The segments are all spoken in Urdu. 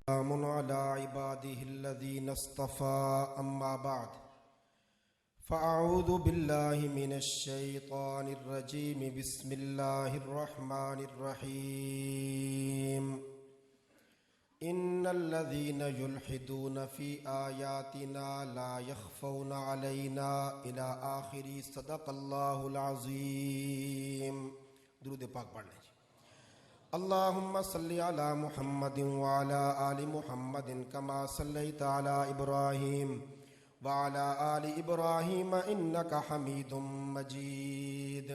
سلام على عباده الذين اصطفى أما بعد فأعوذ بالله من الشيطان الرجيم بسم الله الرحمن الرحيم إن الذين يلحدون في آياتنا لا يخفون علينا إلى آخر صدق الله العظيم. درود پاک پڑھ لیں. اللهم صل على محمد وعلى آل محمد كما صليت على إبراهيم وعلى آل إبراهيم إنك حميد مجيد.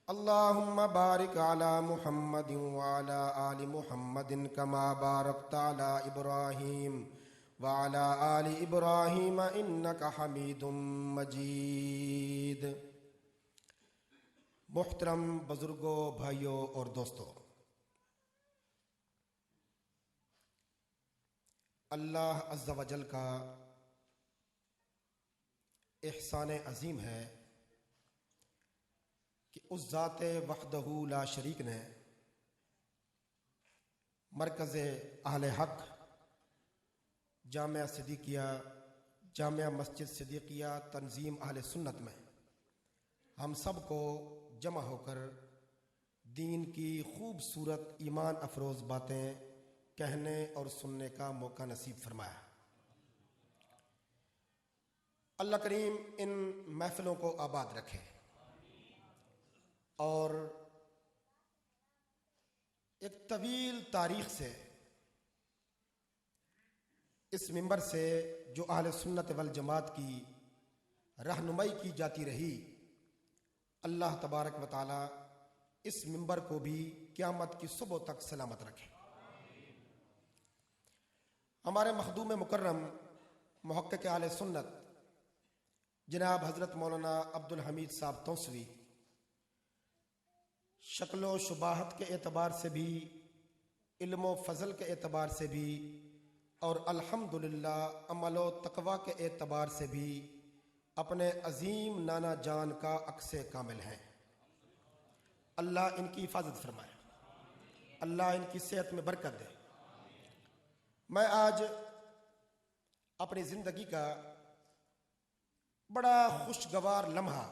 اللهم بارك على محمد وعلى آل محمد كما باركت على إبراهيم وعلى آل إبراهيم إنك حميد مجيد. محترم بزرگوں، بھائیوں اور دوستوں، اللہ عز و جل کا احسان عظیم ہے کہ اس ذات وحدہ لا شریک نے مرکز اہل حق جامعہ صدیقیہ، جامعہ مسجد صدیقیہ تنظیم اہل سنت میں ہم سب کو جمع ہو کر دین کی خوبصورت ایمان افروز باتیں کہنے اور سننے کا موقع نصیب فرمایا. اللہ کریم ان محفلوں کو آباد رکھے اور ایک طویل تاریخ سے اس منبر سے جو اہل سنت والجماعت کی رہنمائی کی جاتی رہی، اللہ تبارک و تعالی اس منبر کو بھی قیامت کی صبح تک سلامت رکھے. ہمارے مخدوم مکرم محقق اہل سنت جناب حضرت مولانا عبدالحمید صاحب توسوی شکل و شباہت کے اعتبار سے بھی، علم و فضل کے اعتبار سے بھی، اور الحمدللہ عمل و تقوی کے اعتبار سے بھی اپنے عظیم نانا جان کا عکس کامل ہیں. اللہ ان کی حفاظت فرمائے، اللہ ان کی صحت میں برکت دے. میں آج اپنی زندگی کا بڑا خوشگوار لمحہ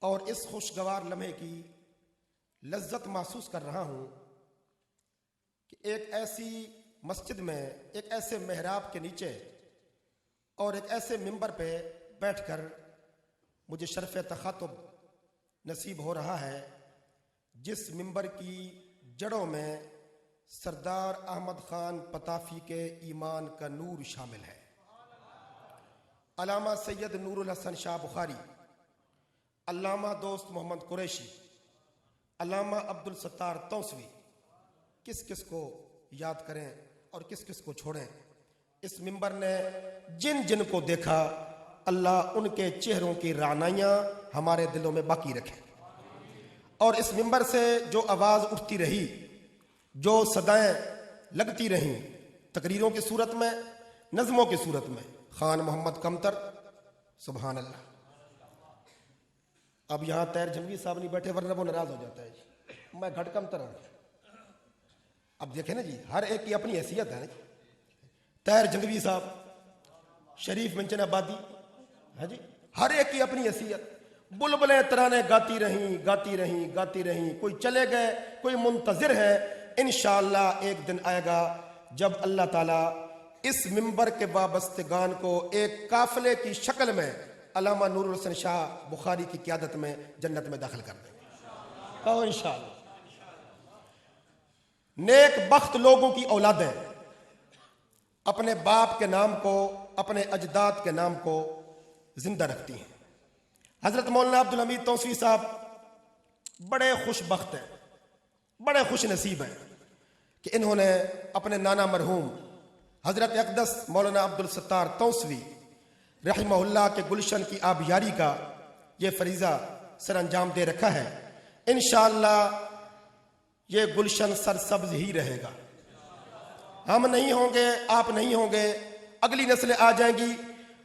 اور اس خوشگوار لمحے کی لذت محسوس کر رہا ہوں کہ ایک ایسی مسجد میں، ایک ایسے محراب کے نیچے اور ایک ایسے منبر پہ بیٹھ کر مجھے شرف تخاطب نصیب ہو رہا ہے جس منبر کی جڑوں میں سردار احمد خان پتافی کے ایمان کا نور شامل ہے. علامہ سید نور الحسن شاہ بخاری، علامہ دوست محمد قریشی، علامہ عبدالستار توسوی، کس کس کو یاد کریں اور کس کس کو چھوڑیں. اس منبر نے جن جن کو دیکھا، اللہ ان کے چہروں کی رعنائیاں ہمارے دلوں میں باقی رکھے. اور اس منبر سے جو آواز اٹھتی رہی، جو صدائیں لگتی رہیں، تقریروں کی صورت میں، نظموں کی صورت میں، خان محمد کمتر، سبحان اللہ. اب یہاں طاہر جھنگوی صاحب نہیں بیٹھے ورنہ وہ ناراض ہو جاتا ہے جی، میں گھٹ کمتر ہوں. اب دیکھیں نا جی، ہر ایک کی اپنی حیثیت ہے نا جی. طاہر جھنگوی صاحب، شریف منچن آبادی، ہاں جی، ہر ایک کی اپنی حیثیت. بلبلیں ترانے گاتی رہیں، گاتی رہیں، گاتی رہیں. کوئی چلے گئے، کوئی منتظر ہے. انشاءاللہ ایک دن آئے گا جب اللہ تعالیٰ اس منبر کے وابستگان کو ایک قافلے کی شکل میں علامہ نور الحسن شاہ بخاری کی قیادت میں جنت میں داخل کر دیں گے. کہو انشاءاللہ. نیک بخت لوگوں کی اولادیں اپنے باپ کے نام کو، اپنے اجداد کے نام کو زندہ رکھتی ہیں. حضرت مولانا عبدالحمید توسوی صاحب بڑے خوش بخت ہیں، بڑے خوش نصیب ہیں کہ انہوں نے اپنے نانا مرحوم حضرت اقدس مولانا عبدالستار توسوی رحمہ اللہ کے گلشن کی آبیاری کا یہ فریضہ سر انجام دے رکھا ہے. انشاءاللہ یہ گلشن سرسبز ہی رہے گا. ہم نہیں ہوں گے، آپ نہیں ہوں گے، اگلی نسلیں آ جائیں گی،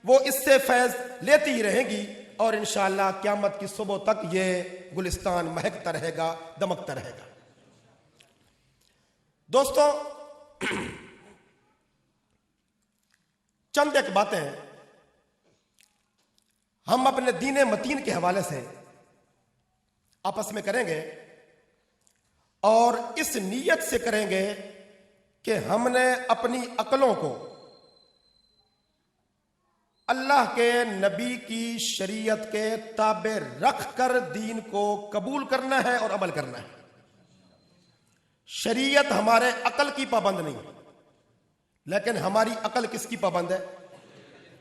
وہ اس سے فیض لیتی ہی رہیں گی اور انشاءاللہ قیامت کی صبح تک یہ گلستان مہکتا رہے گا، دمکتا رہے گا. دوستو، چند ایک باتیں ہم اپنے دین متین کے حوالے سے آپس میں کریں گے، اور اس نیت سے کریں گے کہ ہم نے اپنی عقلوں کو اللہ کے نبی کی شریعت کے تابع رکھ کر دین کو قبول کرنا ہے اور عمل کرنا ہے۔ شریعت ہمارے عقل کی پابند نہیں، لیکن ہماری عقل کس کی پابند ہے؟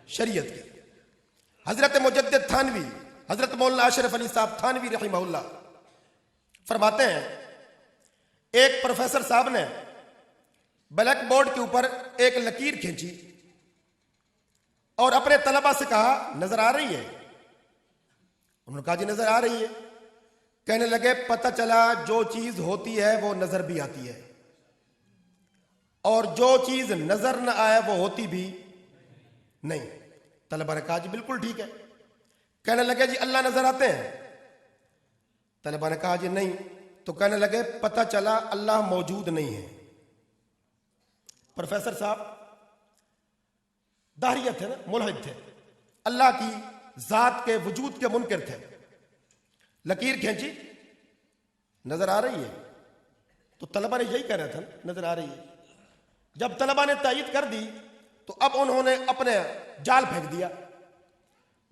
شریعت کی۔ حضرت مجدد تھانوی، حضرت مولانا اشرف علی صاحب تھانوی رحمہ اللہ فرماتے ہیں، ایک پروفیسر صاحب نے بلیک بورڈ کے اوپر ایک لکیر کھینچی اور اپنے طلبہ سے کہا نظر آ رہی ہے؟ انہوں نے کہا جی نظر آ رہی ہے۔ کہنے لگے پتہ چلا جو چیز ہوتی ہے وہ نظر بھی آتی ہے، اور جو چیز نظر نہ آئے وہ ہوتی بھی نہیں۔ طلبہ نے کہا جی بالکل ٹھیک ہے۔ کہنے لگے جی اللہ نظر آتے ہیں؟ طلبہ نے کہا جی نہیں۔ تو کہنے لگے پتہ چلا اللہ موجود نہیں ہے۔ پروفیسر صاحب داہریت تھے نا، ملحد تھے، اللہ کی ذات کے وجود کے منکر تھے۔ لکیر کھینچی، نظر آ رہی ہے؟ تو طلبہ نے یہی کہہ رہا تھا نظر آ رہی ہے۔ جب طلبہ نے تائید کر دی تو اب انہوں نے اپنے جال پھینک دیا۔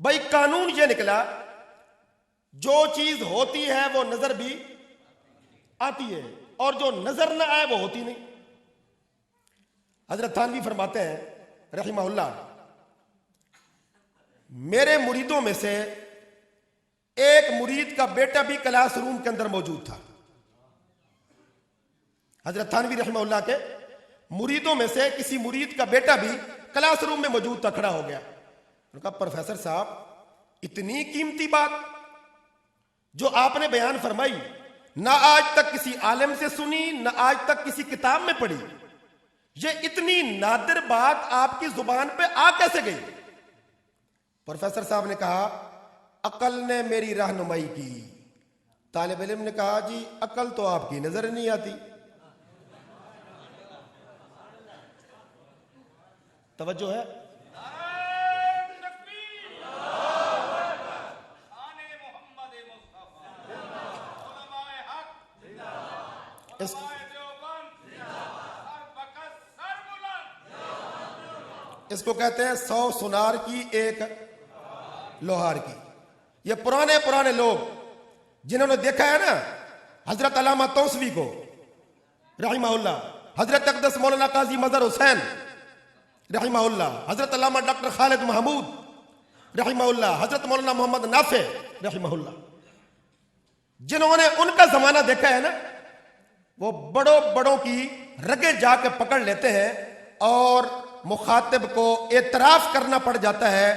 بھائی قانون یہ نکلا جو چیز ہوتی ہے وہ نظر بھی آتی ہے، اور جو نظر نہ آئے وہ ہوتی نہیں۔ حضرت تھانوی فرماتے ہیں رحمہ اللہ، میرے مریدوں میں سے ایک مرید کا بیٹا بھی کلاس روم کے اندر موجود تھا۔ حضرت تھانوی رحمہ اللہ کے مریدوں میں سے کسی مرید کا بیٹا بھی کلاس روم میں موجود تھا، کھڑا ہو گیا۔ انہوں نے کہا پروفیسر صاحب اتنی قیمتی بات جو آپ نے بیان فرمائی، نہ آج تک کسی عالم سے سنی، نہ آج تک کسی کتاب میں پڑھی، یہ اتنی نادر بات آپ کی زبان پہ آ کیسے گئی؟ پروفیسر صاحب نے کہا عقل نے میری رہنمائی کی۔ طالب علم نے کہا جی عقل تو آپ کی نظر نہیں آتی۔ توجہ ہے؟ اس کو کہتے ہیں 100 سنار کی ایک لوہار کی۔ یہ پرانے لوگ جنہوں نے دیکھا ہے نا حضرت علامہ توسوی کو رحمہ اللہ، حضرت اقدس مولانا قاضی مظہر حسین رحمہ اللہ، حضرت علامہ ڈاکٹر خالد محمود رحمہ اللہ، حضرت مولانا محمد نافع رحمہ اللہ، جنہوں نے ان کا زمانہ دیکھا ہے نا، وہ بڑوں کی رگیں جا کے پکڑ لیتے ہیں اور مخاطب کو اعتراف کرنا پڑ جاتا ہے۔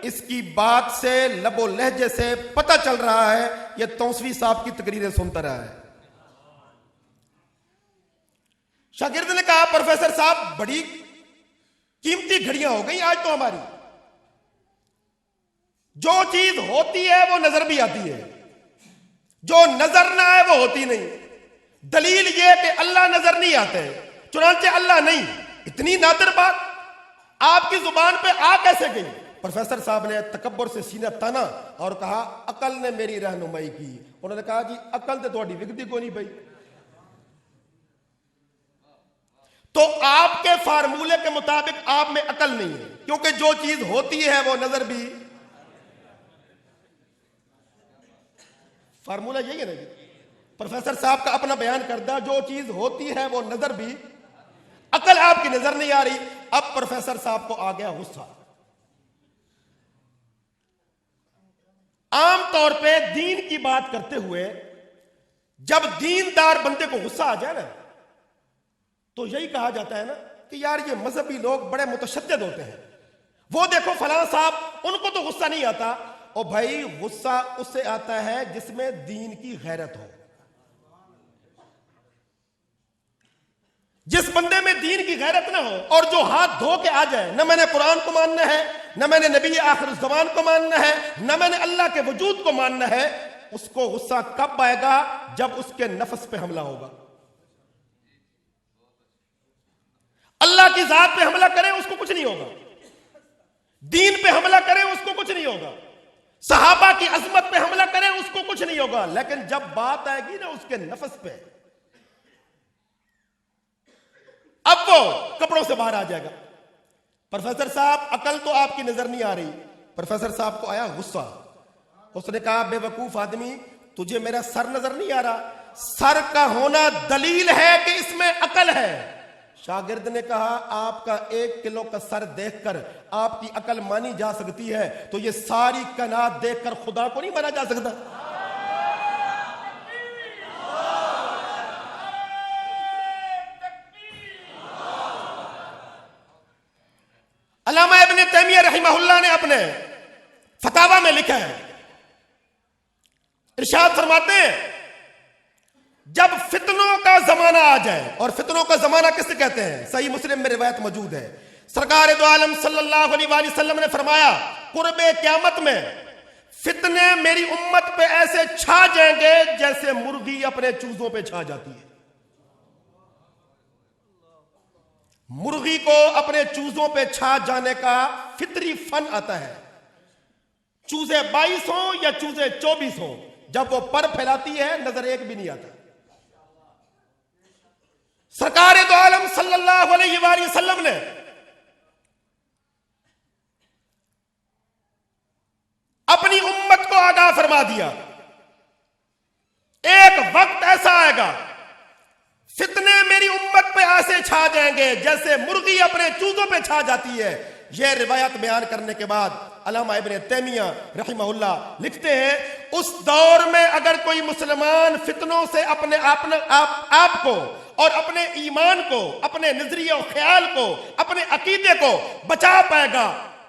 اس کی بات سے لب و لہجے سے پتہ چل رہا ہے یہ توسوی صاحب کی تقریریں سنتا رہا ہے۔ شاگرد نے کہا پروفیسر صاحب بڑی قیمتی گھڑیاں ہو گئی آج تو ہماری، جو چیز ہوتی ہے وہ نظر بھی آتی ہے، جو نظر نہ آئے وہ ہوتی نہیں۔ دلیل یہ کہ اللہ نظر نہیں آتے، چنانچہ اللہ نہیں، اتنی نادر بات آپ کی زبان پہ آ کیسے گئی؟ پروفیسر صاحب نے تکبر سے سینہ تانا اور کہا عقل نے میری رہنمائی کی۔ انہوں نے کہا جی عقل تے تہاڈی وکدی کوئی نہیں بھائی، تو آپ کے فارمولے کے مطابق آپ میں عقل نہیں ہے، کیونکہ جو چیز ہوتی ہے وہ نظر بھی۔ فارمولہ یہی ہے نا جی، پروفیسر صاحب کا اپنا بیان کردہ، جو چیز ہوتی ہے وہ نظر بھی، عقل آپ کی نظر نہیں آ رہی۔ اب پروفیسر صاحب کو آ گیا غصہ۔ عام طور پہ دین کی بات کرتے ہوئے جب دیندار بندے کو غصہ آ جائے نا تو یہی کہا جاتا ہے نا کہ یار یہ مذہبی لوگ بڑے متشدد ہوتے ہیں، وہ دیکھو فلاں صاحب ان کو تو غصہ نہیں آتا۔ اور بھائی غصہ اس سے آتا ہے جس میں دین کی غیرت ہو۔ جس بندے میں دین کی غیرت نہ ہو اور جو ہاتھ دھو کے آ جائے، نہ میں نے قرآن کو ماننا ہے، نہ میں نے نبی آخر الزمان کو ماننا ہے، نہ میں نے اللہ کے وجود کو ماننا ہے، اس کو غصہ کب آئے گا؟ جب اس کے نفس پہ حملہ ہوگا۔ اللہ کی ذات پہ حملہ کریں اس کو کچھ نہیں ہوگا, دین پہ حملہ کریں اس کو کچھ نہیں ہوگا, صحابہ کی عظمت پہ حملہ کریں اس کو کچھ نہیں ہوگا, لیکن جب بات آئے گی نا اس کے نفس پہ, اب وہ کپڑوں سے باہر آ جائے گا. پروفیسر صاحب عقل تو آپ کی نظر نہیں آ رہی. پروفیسر صاحب کو آیا غصہ, اس نے کہا بے وقوف آدمی, تجھے میرا سر نظر نہیں آ رہا؟ سر کا ہونا دلیل ہے کہ اس میں عقل ہے. شاگرد نے کہا آپ کا 1 کلو کا سر دیکھ کر آپ کی عقل مانی جا سکتی ہے, تو یہ ساری کائنات دیکھ کر خدا کو نہیں مانا جا سکتا. علامہ ابن تیمیہ رحمہ اللہ نے اپنے فتاوی میں لکھا ہے, ارشاد فرماتے ہیں جب فتنوں کا زمانہ آ جائے, اور فتنوں کا زمانہ کس سے کہتے ہیں؟ صحیح مسلم میں روایت موجود ہے, سرکار دو عالم صلی اللہ علیہ وآلہ وسلم نے فرمایا قرب قیامت میں فتنے میری امت پہ ایسے چھا جائیں گے جیسے مرغی اپنے چوزوں پہ چھا جاتی ہے. مرغی کو اپنے چوزوں پہ چھا جانے کا فطری فن آتا ہے. چوزے 22 ہوں یا چوزے 24 ہوں, جب وہ پر پھیلاتی ہے نظر ایک بھی نہیں آتا. سرکار دو عالم صلی اللہ علیہ وآلہ وسلم نے اپنی امت کو آگاہ فرما دیا, ایک وقت ایسا آئے گا فتنے میری امت پہ ایسے چھا جائیں گے جیسے مرغی اپنے چوزوں پہ چھا جاتی ہے. یہ روایت بیان کرنے کے بعد علامہ ابن تیمیہ رحمہ اللہ لکھتے ہیں اس دور میں اگر کوئی مسلمان فتنوں سے اپنے آپ کو اور اپنے ایمان کو, اپنے نظریے و خیال کو, اپنے عقیدے کو بچا پائے گا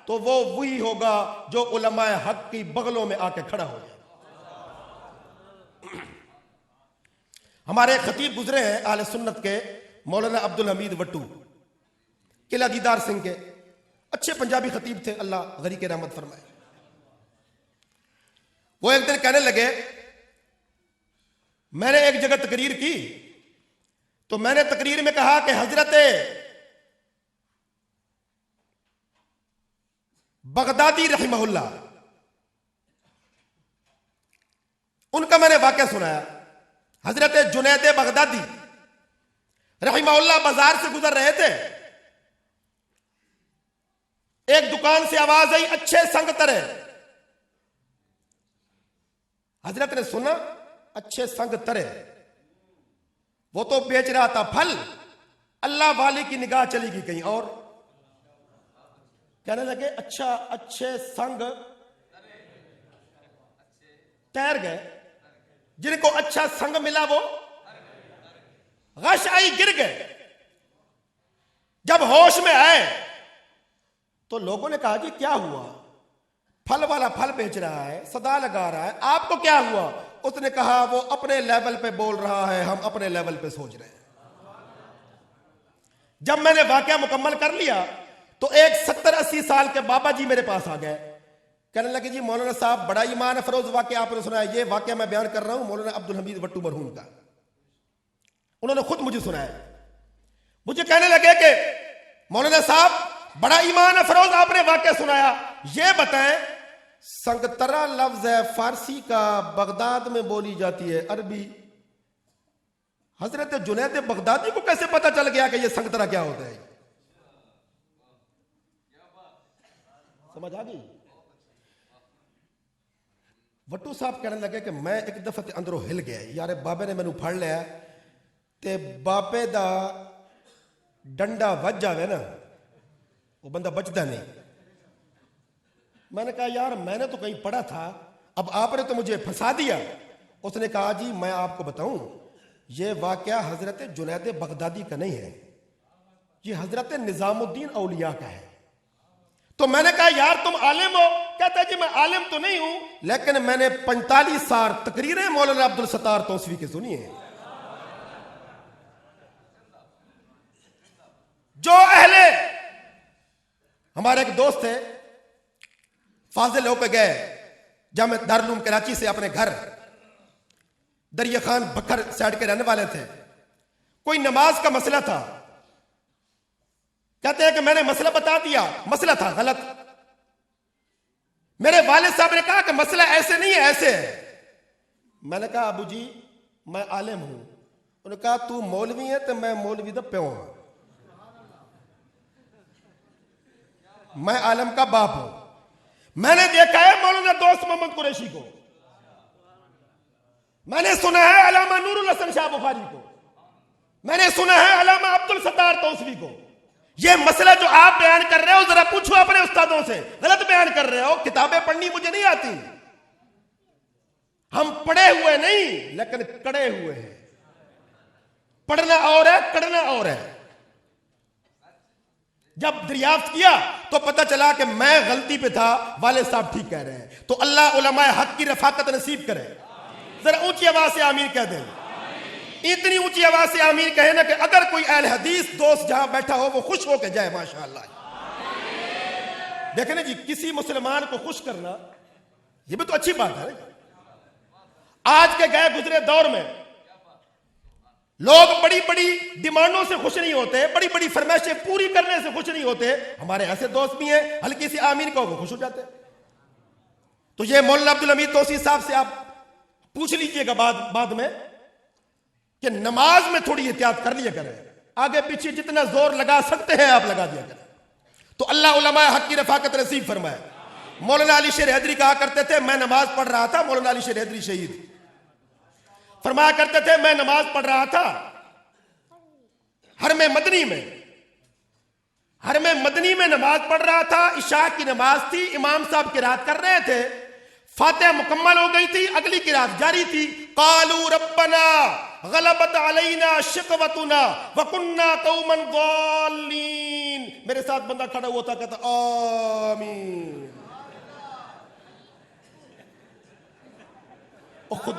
تو وہ وہی ہوگا جو علماء حق کی بغلوں میں آ کے کھڑا ہو جائے. ہمارے خطیب گزرے ہیں اہل سنت کے, مولانا عبدالحمید وٹو, قلعہ دیدار سنگھ کے, اچھے پنجابی خطیب تھے, اللہ غری کے رحمت فرمائے. وہ ایک دن کہنے لگے میں نے ایک جگہ تقریر کی تو میں نے تقریر میں کہا کہ حضرت بغدادی رحمہ اللہ, ان کا میں نے واقعہ سنایا. حضرت جنید بغدادی رحمہ اللہ بازار سے گزر رہے تھے, ایک دکان سے آواز آئی اچھے سنگ ترے. حضرت نے سنا اچھے سنگ ترے, وہ تو بیچ رہا تھا پھل, اللہ والی کی نگاہ چلی گئی کہیں اور, کہنے لگے اچھا اچھے سنگ تیر گئے, جن کو اچھا سنگ ملا وہ غش آئی گر گئے. جب ہوش میں آئے تو لوگوں نے کہا جی کیا ہوا؟ پھل والا پھل بیچ رہا ہے, صدا لگا رہا ہے, آپ کو کیا ہوا؟ اس نے کہا وہ اپنے لیول پہ بول رہا ہے, ہم اپنے لیول پہ سوچ رہے ہیں. جب میں نے واقعہ مکمل کر لیا تو ایک 70-80 سال کے بابا جی میرے پاس آ گئے, کہنے لگے جی مولانا صاحب بڑا ایمان افروز واقعہ آپ نے سنا ہے. یہ واقعہ میں بیان کر رہا ہوں مولانا عبدالحمید وٹو مرحوم کا, انہوں نے خود مجھے سنایا. مجھے کہنے لگے کہ مولانا صاحب بڑا ایمان افروز آپ نے واقعہ سنایا, یہ بتائیں سنگترا لفظ ہے فارسی کا, بغداد میں بولی جاتی ہے عربی. حضرت جنید بغدادی کو کیسے پتا چل گیا کہ یہ سنگترا کیا ہوتا ہے؟ سمجھ آ گئی؟ وٹو صاحب کہنے لگے کہ میں ایک دفعہ اندروں ہل گیا, یار بابے نے مینوں پھڑ لیا تے بابے دا ڈنڈا وج جاوے نا وہ بندہ بچتا نہیں. میں نے کہا یار میں نے تو کہیں پڑھا تھا, اب آپ نے تو مجھے پھنسا دیا. اس نے کہا جی میں آپ کو بتاؤں یہ واقعہ حضرت جنید بغدادی کا نہیں ہے, یہ حضرت نظام الدین اولیاء کا ہے. تو میں نے کہا یار تم عالم ہو؟ کہتا ہے جی میں عالم تو نہیں ہوں لیکن میں نے 45 سال تقریریں مولانا عبدالستار توسوی کی سنی ہیں. جو اہلے ہمارے ایک دوست تھے فاضل ہو کے گئے جامع دارالعلوم کراچی سے اپنے گھر, دریا خان بکھر سائڈ کے رہنے والے تھے. کوئی نماز کا مسئلہ تھا, کہتے ہیں کہ میں نے مسئلہ بتا دیا، مسئلہ تھا غلط. میرے والد صاحب نے کہا کہ مسئلہ ایسے نہیں ہے، ایسے ہے. میں نے کہا ابو جی میں عالم ہوں. انہوں نے کہا تو مولوی ہے تو میں مولوی دا پیو ہوں، میں عالم کا باپ ہوں. میں نے دیکھا ہے مولانا دوست محمد قریشی کو، میں نے سنا ہے علامہ نور الحسن شاہ بخاری کو، میں نے سنا ہے علامہ عبد الستار توسوی کو. یہ مسئلہ جو آپ بیان کر رہے ہو ذرا پوچھو اپنے استادوں سے، غلط بیان کر رہے ہو. کتابیں پڑھنی مجھے نہیں آتی، ہم پڑھے ہوئے نہیں لیکن کڑے ہوئے ہیں. پڑھنا اور ہے، کڑنا اور ہے. جب دریافت کیا تو پتہ چلا کہ میں غلطی پہ تھا، والد صاحب ٹھیک کہہ رہے ہیں. تو اللہ علماء حق کی رفاقت نصیب کرے. ذرا اونچی آواز سے آمین کہہ دیں. اتنی اونچی آواز سے آمین کہے نا کہ اگر کوئی اہل حدیث دوست جہاں بیٹھا ہو وہ خوش ہو کے جائے. ماشاءاللہ. دیکھیں نا جی، کسی مسلمان کو خوش کرنا یہ بھی تو اچھی بات ہے. آج کے گئے گزرے دور میں لوگ بڑی بڑی ڈیمانڈوں سے خوش نہیں ہوتے، بڑی بڑی فرمائشیں پوری کرنے سے خوش نہیں ہوتے. ہمارے ایسے دوست بھی ہیں ہلکی سی آمین کو وہ خوش ہو جاتے. تو یہ مولانا عبدالحمید توسیع صاحب سے آپ پوچھ لیجئے گا بعد میں کہ نماز میں تھوڑی احتیاط کر لیا کریں، آگے پیچھے جتنا زور لگا سکتے ہیں آپ لگا دیا کریں. تو اللہ علماء حق کی رفاقت نصیب فرمائے. مولانا علی شیر حیدری کہا کرتے تھے میں نماز پڑھ رہا تھا، مولانا علی شیر حیدری شہید فرمایا کرتے تھے میں نماز پڑھ رہا تھا حرم مدنی میں نماز پڑھ رہا تھا. عشاء کی نماز تھی، امام صاحب قرات کر رہے تھے، فاتحہ مکمل ہو گئی تھی، اگلی قرات جاری تھی. قالوا ربنا غلبت علینا شقوتنا وکننا قوما ضالین. میرے ساتھ بندہ کھڑا ہوا تھا کہتا آمین. خود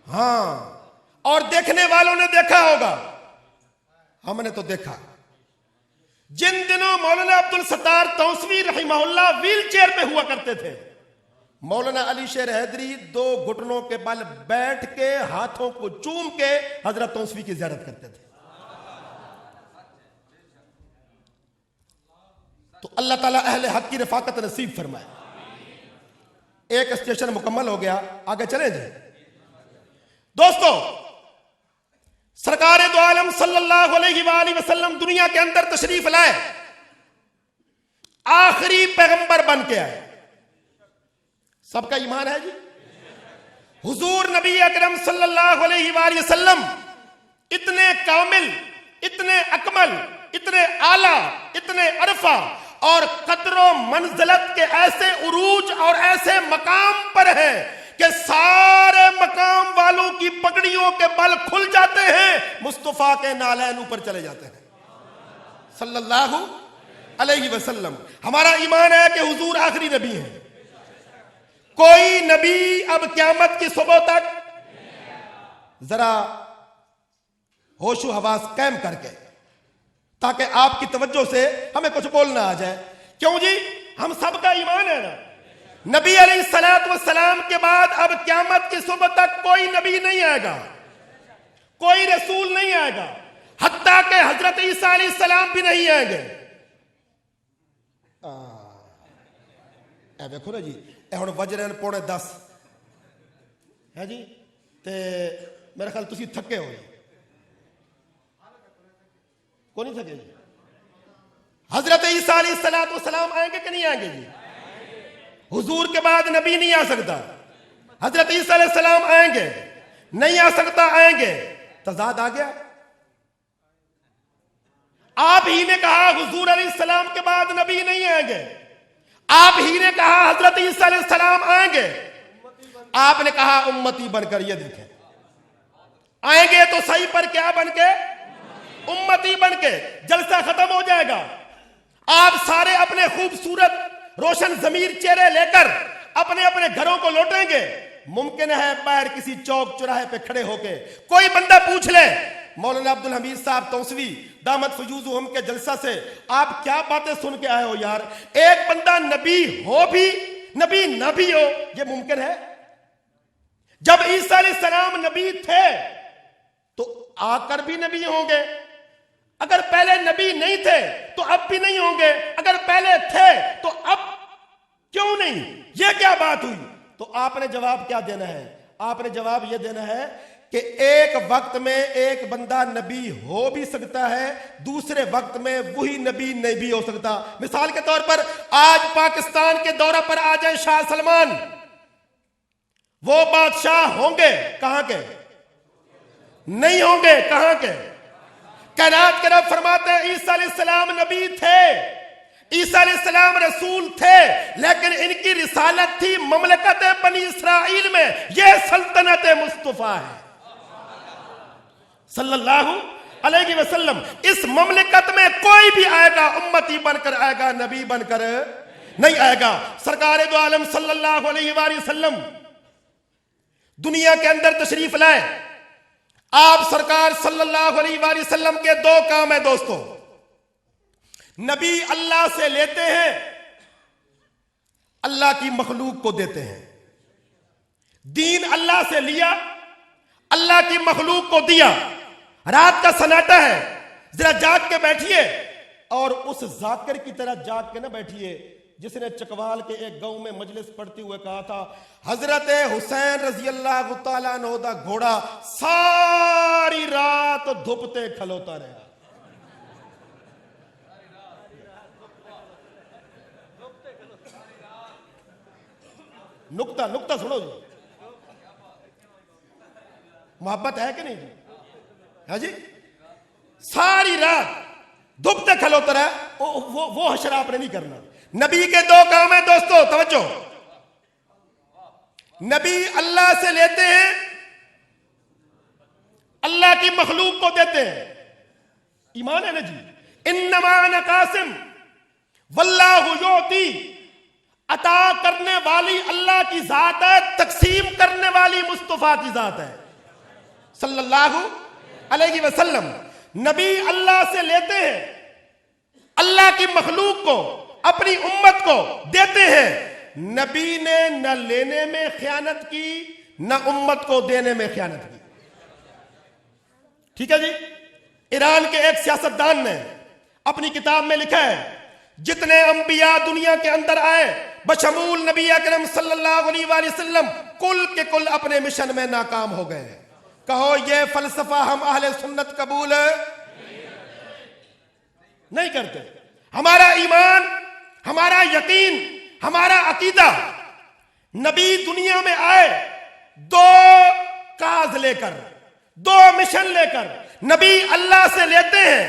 ہاں، اور دیکھنے والوں نے دیکھا ہوگا، ہم نے تو دیکھا. جن دنوں مولانا عبد الستار توسوی رحمہ اللہ ویل چیئر پہ ہوا کرتے تھے، مولانا علی شیر حیدری 2 گھٹنوں کے بل بیٹھ کے ہاتھوں کو چوم کے حضرت توسوی کی زیارت کرتے تھے. تو اللہ تعالیٰ اہل حق کی رفاقت نصیب فرمائے. ایک اسٹیشن مکمل ہو گیا، آگے چلیں جی. دوستو، سرکار دو عالم صلی اللہ علیہ وآلہ وسلم دنیا کے اندر تشریف لائے، آخری پیغمبر بن کے آئے. سب کا ایمان ہے جی. حضور نبی اکرم صلی اللہ علیہ وآلہ وسلم اتنے کامل، اتنے اکمل، اتنے اعلیٰ، اتنے عرفہ اور قدر و منزلت کے ایسے عروج اور ایسے مقام پر ہیں کہ سارے مقام والوں کی پگڑیوں کے بل کھل جاتے ہیں، مصطفیٰ کے نالین اوپر چلے جاتے ہیں صلی اللہ علیہ وسلم. ہمارا ایمان ہے کہ حضور آخری نبی ہیں. کوئی نبی اب قیامت کی صبح تک، ذرا ہوش و حواس قائم کر کے تاکہ آپ کی توجہ سے ہمیں کچھ بولنا آ جائے. کیوں جی؟ ہم سب کا ایمان ہے نا، نبی علیہ السلام کے بعد اب قیامت کی صبح تک کوئی نبی نہیں آئے گا، کوئی رسول نہیں آئے گا، حتیٰ کہ حضرت عیسیٰ علیہ السلام بھی نہیں آئیں گے. اے دیکھو نا جی، اے ہن وجرن 9:45 ہے جی، تے میرے خیال تسی تھکے ہو کو نہیں تھکے جی. حضرت عیسیٰ علیہ السلام آئیں گے کہ نہیں آئیں گے جی؟ حضور کے بعد نبی نہیں آ سکتا. حضرت عیسیٰ علیہ السلام آئیں گے، نہیں آ سکتا، آئیں گے. تضاد آ گیا. آپ ہی نے کہا حضور علیہ السلام کے بعد نبی نہیں آئیں گے. آپ ہی نے کہا حضرت عیسیٰ علیہ السلام آئیں گے. آپ نے کہا امتی بن کر. یہ دیکھیں، آئیں گے تو صحیح پر کیا بن کے؟ امتی بن کے. جلسہ ختم ہو جائے گا، آپ سارے اپنے خوبصورت روشن ضمیر چہرے لے کر اپنے اپنے گھروں کو لوٹیں گے. ممکن ہے باہر کسی چوک چوراہے پہ کھڑے ہو کے کوئی بندہ پوچھ لے مولانا عبدالحمید صاحب توسوی دامت فیوزہم کے جلسہ سے آپ کیا باتیں سن کے آئے ہو یار؟ ایک بندہ نبی ہو بھی نبی نہ بھی ہو، یہ ممکن ہے؟ جب عیسیٰ علیہ السلام نبی تھے تو آ کر بھی نبی ہوں گے، اگر پہلے نبی نہیں تھے تو اب بھی نہیں ہوں گے، اگر پہلے تھے تو اب کیوں نہیں؟ یہ کیا بات ہوئی؟ تو آپ نے جواب کیا دینا ہے؟ آپ نے جواب یہ دینا ہے کہ ایک وقت میں ایک بندہ نبی ہو بھی سکتا ہے، دوسرے وقت میں وہی نبی نہیں بھی ہو سکتا۔ مثال کے طور پر آج پاکستان کے دورہ پر آ جائیں شاہ سلمان، وہ بادشاہ ہوں گے کہاں کے؟ نہیں ہوں گے کہاں کے؟ کائنات کے رب فرماتے ہیں عیسیٰ علیہ السلام نبی تھے، عیسیٰ علیہ السلام رسول تھے، لیکن ان کی رسالت تھی مملکت بنی اسرائیل میں، یہ سلطنت مصطفیٰ ہے صلی اللہ علیہ وسلم۔ اس مملکت میں کوئی بھی آئے گا امتی بن کر آئے گا، نبی بن کر نہیں آئے گا۔ سرکار دو عالم صلی اللہ علیہ وآلہ وسلم دنیا کے اندر تشریف لائے، آپ سرکار صلی اللہ علیہ وآلہ وسلم کے دو کام ہیں دوستو، نبی اللہ سے لیتے ہیں، اللہ کی مخلوق کو دیتے ہیں۔ دین اللہ سے لیا، اللہ کی مخلوق کو دیا۔ رات کا سناٹا ہے، ذرا جاگ کے بیٹھیے، اور اس ذاکر کی طرح جاگ کے نہ بیٹھیے جس نے چکوال کے ایک گاؤں میں مجلس پڑھتے ہوئے کہا تھا حضرت حسین رضی اللہ تعالیٰ عنہ دا گھوڑا ساری رات دھوپتے کھلوتا رہا۔ نکتہ سنو جی، محبت ہے کہ نہیں جی؟ ہے جی؟ ساری رات دھوپتے کھلوتا رہا، وہ حشر آپ نے نہیں کرنا۔ نبی کے دو کام ہیں دوستو، توجہ، نبی اللہ سے لیتے ہیں، اللہ کی مخلوق کو دیتے ہیں۔ ایمان ہے نا جی؟ انما انا قاسم واللہ یعطی، عطا کرنے والی اللہ کی ذات ہے، تقسیم کرنے والی مصطفیٰ کی ذات ہے صلی اللہ علیہ وسلم۔ نبی اللہ سے لیتے ہیں، اللہ کی مخلوق کو، اپنی امت کو دیتے ہیں۔ نبی نے نہ لینے میں خیانت کی، نہ امت کو دینے میں خیانت کی۔ ٹھیک ہے جی؟ ایران کے ایک سیاستدان نے اپنی کتاب میں لکھا ہے جتنے انبیاء دنیا کے اندر آئے بشمول نبی اکرم صلی اللہ علیہ وآلہ وسلم کل کے کل اپنے مشن میں ناکام ہو گئے۔ کہو یہ فلسفہ ہم اہل سنت قبول نہیں کرتے۔ ہمارا ایمان، ہمارا یقین، ہمارا عقیدہ، نبی دنیا میں آئے دو کاز لے کر، دو مشن لے کر۔ نبی اللہ سے لیتے ہیں،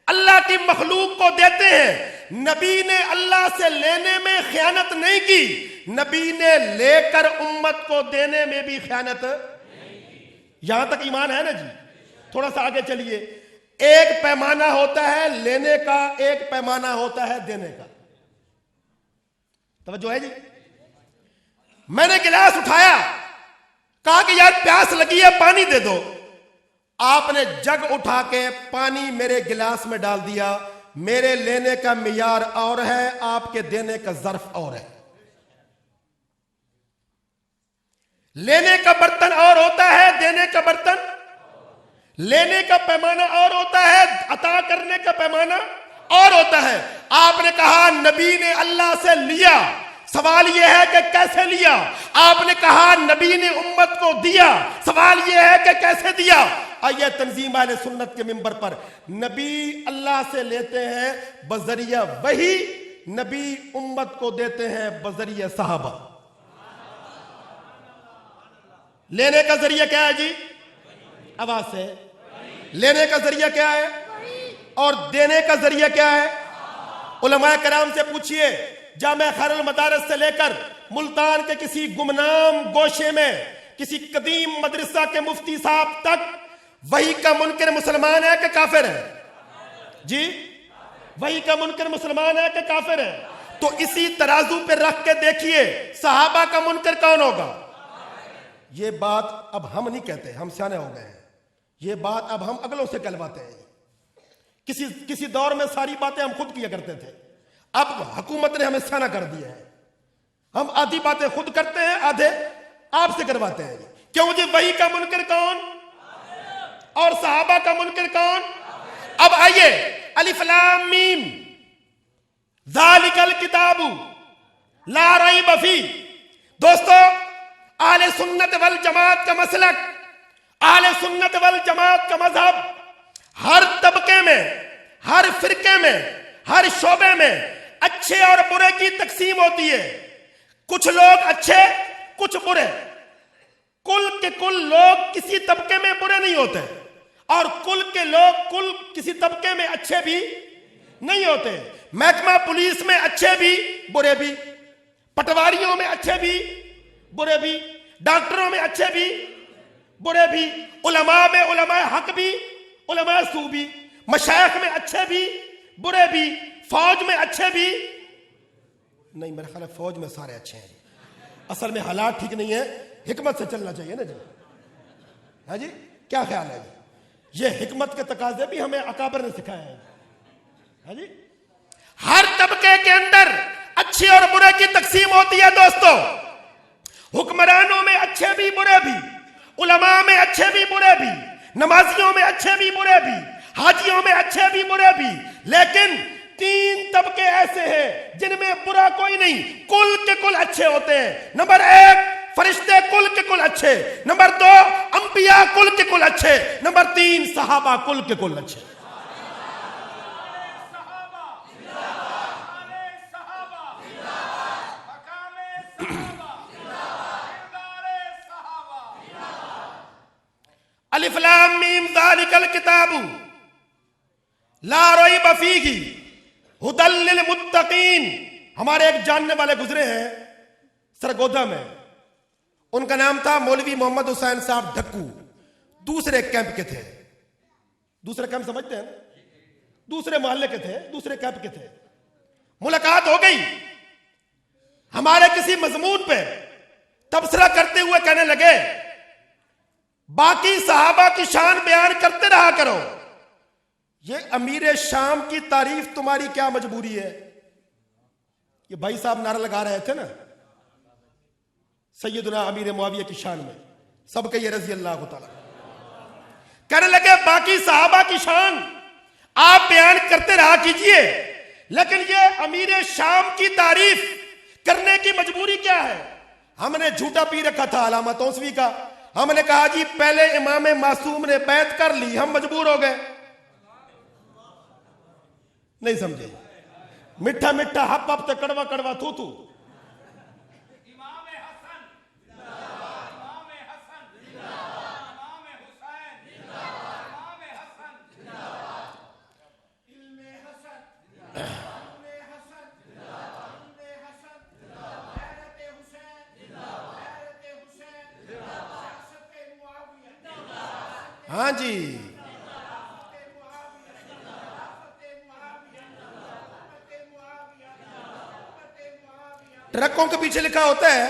اللہ کی مخلوق کو دیتے ہیں۔ نبی نے اللہ سے لینے میں خیانت نہیں کی، نبی نے لے کر امت کو دینے میں بھی خیانت نہیں کی۔ یہاں تک ایمان ہے نا جی؟ تھوڑا سا آگے چلیے۔ ایک پیمانہ ہوتا ہے لینے کا، ایک پیمانہ ہوتا ہے دینے کا۔ توجہ ہے جی؟ میں نے گلاس اٹھایا، کہا کہ یار پیاس لگی ہے پانی دے دو، آپ نے جگ اٹھا کے پانی میرے گلاس میں ڈال دیا۔ میرے لینے کا معیار اور ہے، آپ کے دینے کا ظرف اور ہے۔ لینے کا برتن اور ہوتا ہے، دینے کا برتن، لینے کا پیمانہ اور ہوتا ہے، عطا کرنے کا پیمانہ اور ہوتا ہے۔ آپ نے کہا نبی نے اللہ سے لیا، سوال یہ ہے کہ کیسے لیا؟ آپ نے کہا نبی نے امت کو دیا، سوال یہ ہے کہ کیسے دیا؟ آئیے تنظیم اہل سنت کے منبر پر، نبی اللہ سے لیتے ہیں بذریعہ وحی، نبی امت کو دیتے ہیں بذریعہ صحابہ۔ لینے کا ذریعہ کیا ہے جی؟ آواز سے، لینے کا ذریعہ کیا ہے اور دینے کا ذریعہ کیا ہے؟ علماء کرام سے پوچھئے، جامعہ خیر المدارس سے لے کر ملتان کے کسی گمنام گوشے میں کسی قدیم مدرسہ کے مفتی صاحب تک وحی کا منکر مسلمان ہے کہ کافر ہے جی؟ وحی کا منکر مسلمان ہے کہ کافر ہے؟ تو اسی ترازو پہ رکھ کے دیکھیے صحابہ کا منکر کون ہوگا؟ یہ بات اب ہم نہیں کہتے، ہم سیانے ہو گئے ہیں۔ یہ بات اب ہم اگلوں سے کہلواتے ہیں. کسی دور میں ساری باتیں ہم خود کیا کرتے تھے, اب حکومت نے ہمیں سانہ کر دیا ہے. ہم آدھی باتیں خود کرتے ہیں, آدھے آپ سے کرواتے ہیں. کیوں جی؟ وحی کا منکر کون اور صحابہ کا منکر کون؟ اب آئیے, الف لام میم ذالک الکتاب لا ریب فیہ. دوستو, اہل سنت والجماعت کا مسلک, اہل سنت والجماعت کا مذہب ہر طبقے میں, ہر فرقے میں, ہر شعبے میں اچھے اور برے کی تقسیم ہوتی ہے. کچھ لوگ اچھے, کچھ برے. کل کے کل لوگ کسی طبقے میں برے نہیں ہوتے, اور کل کے لوگ کل کسی طبقے میں اچھے بھی نہیں ہوتے. محکمہ پولیس میں اچھے بھی برے بھی, پٹواریوں میں اچھے بھی برے بھی, ڈاکٹروں میں اچھے بھی برے بھی, علماء میں علماء حق بھی علماء سو بھی, مشائخ میں اچھے بھی برے بھی, فوج میں اچھے بھی نہیں. میرا خیال ہے فوج میں سارے اچھے ہیں. اصل میں حالات ٹھیک نہیں ہے, حکمت سے چلنا چاہیے نا جی. ہاں جی, کیا خیال ہے جی؟ یہ حکمت کے تقاضے بھی ہمیں اکابر نے سکھائے ہیں. ہاں جی, ہر طبقے کے اندر اچھے اور برے کی تقسیم ہوتی ہے دوستو. حکمرانوں میں اچھے بھی برے بھی, علماء میں اچھے بھی برے بھی, نمازیوں میں اچھے بھی برے بھی, حاجیوں میں اچھے بھی برے بھی. لیکن 3 طبقے ایسے ہیں جن میں برا کوئی نہیں, کل کے کل اچھے ہوتے ہیں. نمبر 1, فرشتے کل کے کل اچھے. نمبر 2, انبیاء کل کے کل اچھے. نمبر 3, صحابہ کل کے کل اچھے. الف لام میم ذالک الکتاب لا ریب فیہ ھدی للمتقین. ہمارے ایک جاننے والے گزرے ہیں سرگودا میں, ان کا نام تھا مولوی محمد حسین صاحب ڈھکو. دوسرے کیمپ کے تھے. دوسرے کیمپ سمجھتے ہیں, دوسرے محلے کے تھے, دوسرے کیمپ کے تھے. ملاقات ہو گئی, ہمارے کسی مضمون پہ تبصرہ کرتے ہوئے کہنے لگے, باقی صحابہ کی شان بیان کرتے رہا کرو, یہ امیر شام کی تعریف تمہاری کیا مجبوری ہے؟ یہ بھائی صاحب نعرہ لگا رہے تھے نا سیدنا امیر معاویہ کی شان میں, سب کے یہ رضی اللہ تعالیٰ. کہنے لگے باقی صحابہ کی شان آپ بیان کرتے رہا کیجئے, لیکن یہ امیر شام کی تعریف کرنے کی مجبوری کیا ہے؟ ہم نے جھوٹا پی رکھا تھا علامہ توسوی کا. ہم نے کہا جی پہلے امام معصوم نے بیعت کر لی, ہم مجبور ہو گئے. نہیں سمجھے؟ مٹھا مٹھا ہپ ہپ تے کڑوا کڑوا تھو تھو. ہاں جی, ٹرکوں کے پیچھے لکھا ہوتا ہے,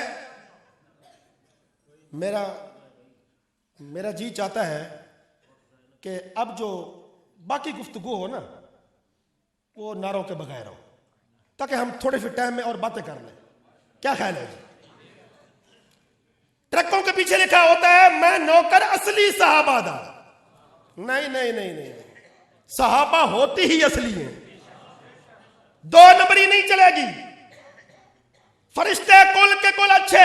میرا جی چاہتا ہے کہ اب جو باقی گفتگو ہو نا وہ نعروں کے بغیر ہو, تاکہ ہم تھوڑے سے ٹائم میں اور باتیں کر لیں. کیا خیال ہے جی؟ ٹرکوں کے پیچھے لکھا ہوتا ہے میں نوکر اصلی صحابہ دا. نہیں نہیں نہیں نہیں, صحابہ ہوتی ہی اصلی ہیں, 2 نمبری نہیں چلے گی. فرشتے کل کے کل اچھے,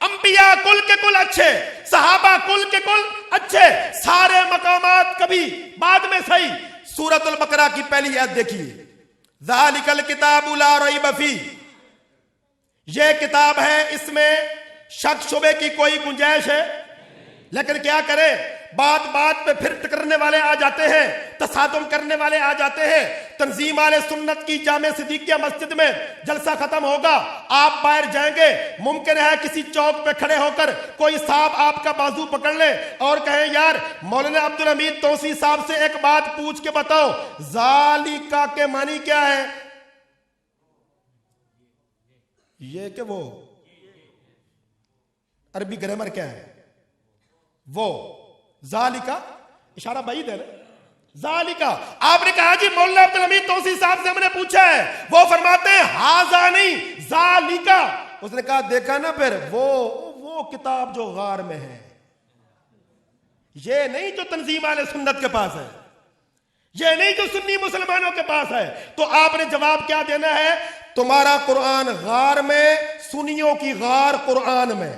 انبیاء کل کے کل اچھے, صحابہ کل کے کل اچھے. سارے مقامات کبھی بعد میں صحیح. سورۃ البقرہ کی پہلی آیت دیکھیے, ذالک الکتاب لا ریب فیہ. یہ کتاب ہے, اس میں شک شبے کی کوئی گنجائش ہے. لیکن کیا کرے, بات بات پہ پھر ٹکرنے والے آ جاتے ہیں, تصادم کرنے والے آ جاتے ہیں. تنظیم اہل سنت کی جامع صدیقیہ مسجد میں جلسہ ختم ہوگا, آپ باہر جائیں گے, ممکن ہے کسی چوک پہ کھڑے ہو کر کوئی صاحب آپ کا بازو پکڑ لے اور کہیں یار مولانا عبدالحمید توسی صاحب سے ایک بات پوچھ کے بتاؤ, ذالکا کے معنی کیا ہے؟ یہ کہ وہ عربی گرامر کیا ہے؟ وہ ذالکا اشارہ بعید ہے نا. ذالکا آپ نے کہا جی مولانا عبدالحمید توسیع صاحب سے ہم نے پوچھا ہے, وہ فرماتے ہیں ہاذا نہیں ذالکا. اس نے کہا دیکھا نا پھر وہ کتاب جو غار میں ہے, یہ نہیں جو تنظیم اہل سنت کے پاس ہے, یہ نہیں جو سنی مسلمانوں کے پاس ہے. تو آپ نے جواب کیا دینا ہے؟ تمہارا قرآن غار میں, سنیوں کی غار قرآن میں.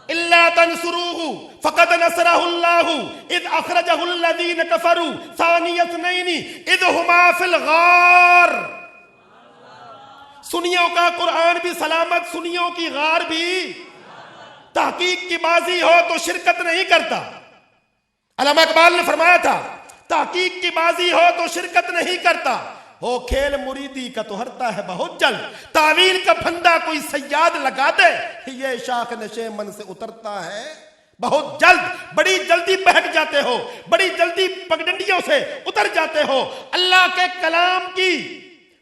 الا تنصروه فقد نصره الله اذ اخرجه الذين كفروا ثاني اثنين اذ هما في الغار. سنیوں کا قرآن بھی سلامت, سنیوں کی غار بھی. تحقیق کی بازی ہو تو شرکت نہیں کرتا. علامہ اقبال نے فرمایا تھا تحقیق کی بازی ہو تو شرکت نہیں کرتا. ہو کھیل مریدی کا تو ہرتا ہے بہت جلد, تعویل کا پھندا کوئی سیاد لگا دے, یہ شاخ نشے من سے اترتا ہے بہت جلد. بڑی جلدی بہک جاتے ہو, بڑی جلدی پگڈنڈیوں سے اتر جاتے ہو. اللہ کے کلام کی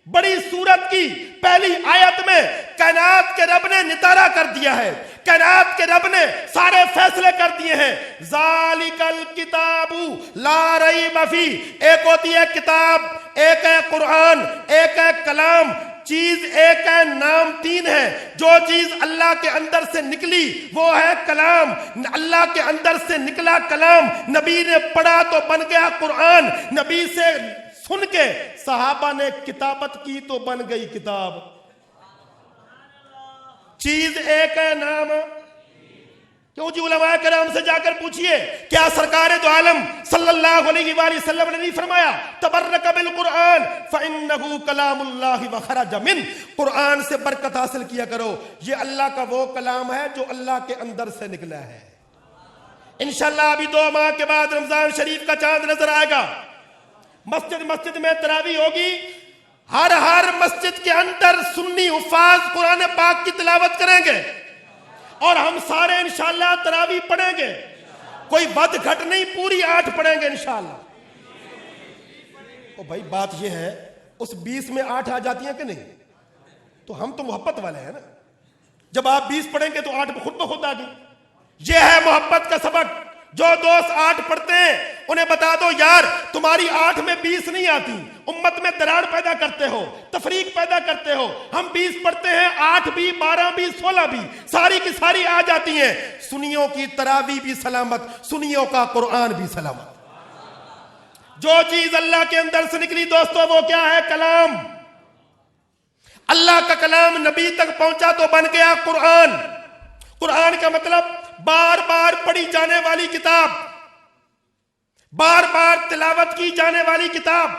بڑی سورت کی پہلی آیت میں کائنات کے رب نے نتارا کر دیا ہے, کائنات کے رب نے سارے فیصلے کر دیے ہیں. ذالک الکتاب لا ریب فیہ. ایک ہوتی ہے کتاب, ایک ہے قرآن, ایک ہے کلام. چیز ایک ہے, نام تین ہے. جو چیز اللہ کے اندر سے نکلی وہ ہے کلام. اللہ کے اندر سے نکلا کلام, نبی نے پڑھا تو بن گیا قرآن. نبی سے سن کے صحابہ نے کتابت کی تو بن گئی کتاب. چیز ایک ہے, نام. کیوں جی علماء کرام سے جا کر پوچھئے, کیا سرکار دو عالم صلی اللہ علیہ وآلہ وسلم نے نہیں فرمایا تبرک بالقرآن فإنہ کلام اللہ وخرج من. قرآن سے برکت حاصل کیا کرو, یہ اللہ کا وہ کلام ہے جو اللہ کے اندر سے نکلا ہے. انشاءاللہ ابھی 2 ماہ کے بعد رمضان شریف کا چاند نظر آئے گا. مسجد میں تراویح ہوگی. ہر مسجد کے اندر سنی حفاظ قرآن پاک کی تلاوت کریں گے اور ہم سارے انشاءاللہ تراویح پڑھیں گے. کوئی بد گھٹ نہیں, پوری 8 پڑھیں گے انشاءاللہ. او بھائی بات یہ ہے, اس 20 میں 8 آ جاتی ہیں کہ نہیں؟ تو ہم تو محبت والے ہیں نا. جب آپ 20 پڑھیں گے تو 8 خود بخود آ گئی. یہ ہے محبت کا سبق. جو دوست 8 پڑھتے ہیں انہیں بتا دو یار تمہاری 8 میں 20 نہیں آتی, امت میں دراڑ پیدا کرتے ہو, تفریق پیدا کرتے ہو. ہم 20 پڑھتے ہیں, 8 بھی, 12 بھی, 16 بھی, ساری کی ساری آ جاتی ہیں. سنیوں کی تراویح بھی سلامت, سنیوں کا قرآن بھی سلامت. جو چیز اللہ کے اندر سے نکلی دوستو وہ کیا ہے؟ کلام. اللہ کا کلام نبی تک پہنچا تو بن گیا قرآن. قرآن کا مطلب بار بار پڑھی جانے والی کتاب, بار بار تلاوت کی جانے والی کتاب.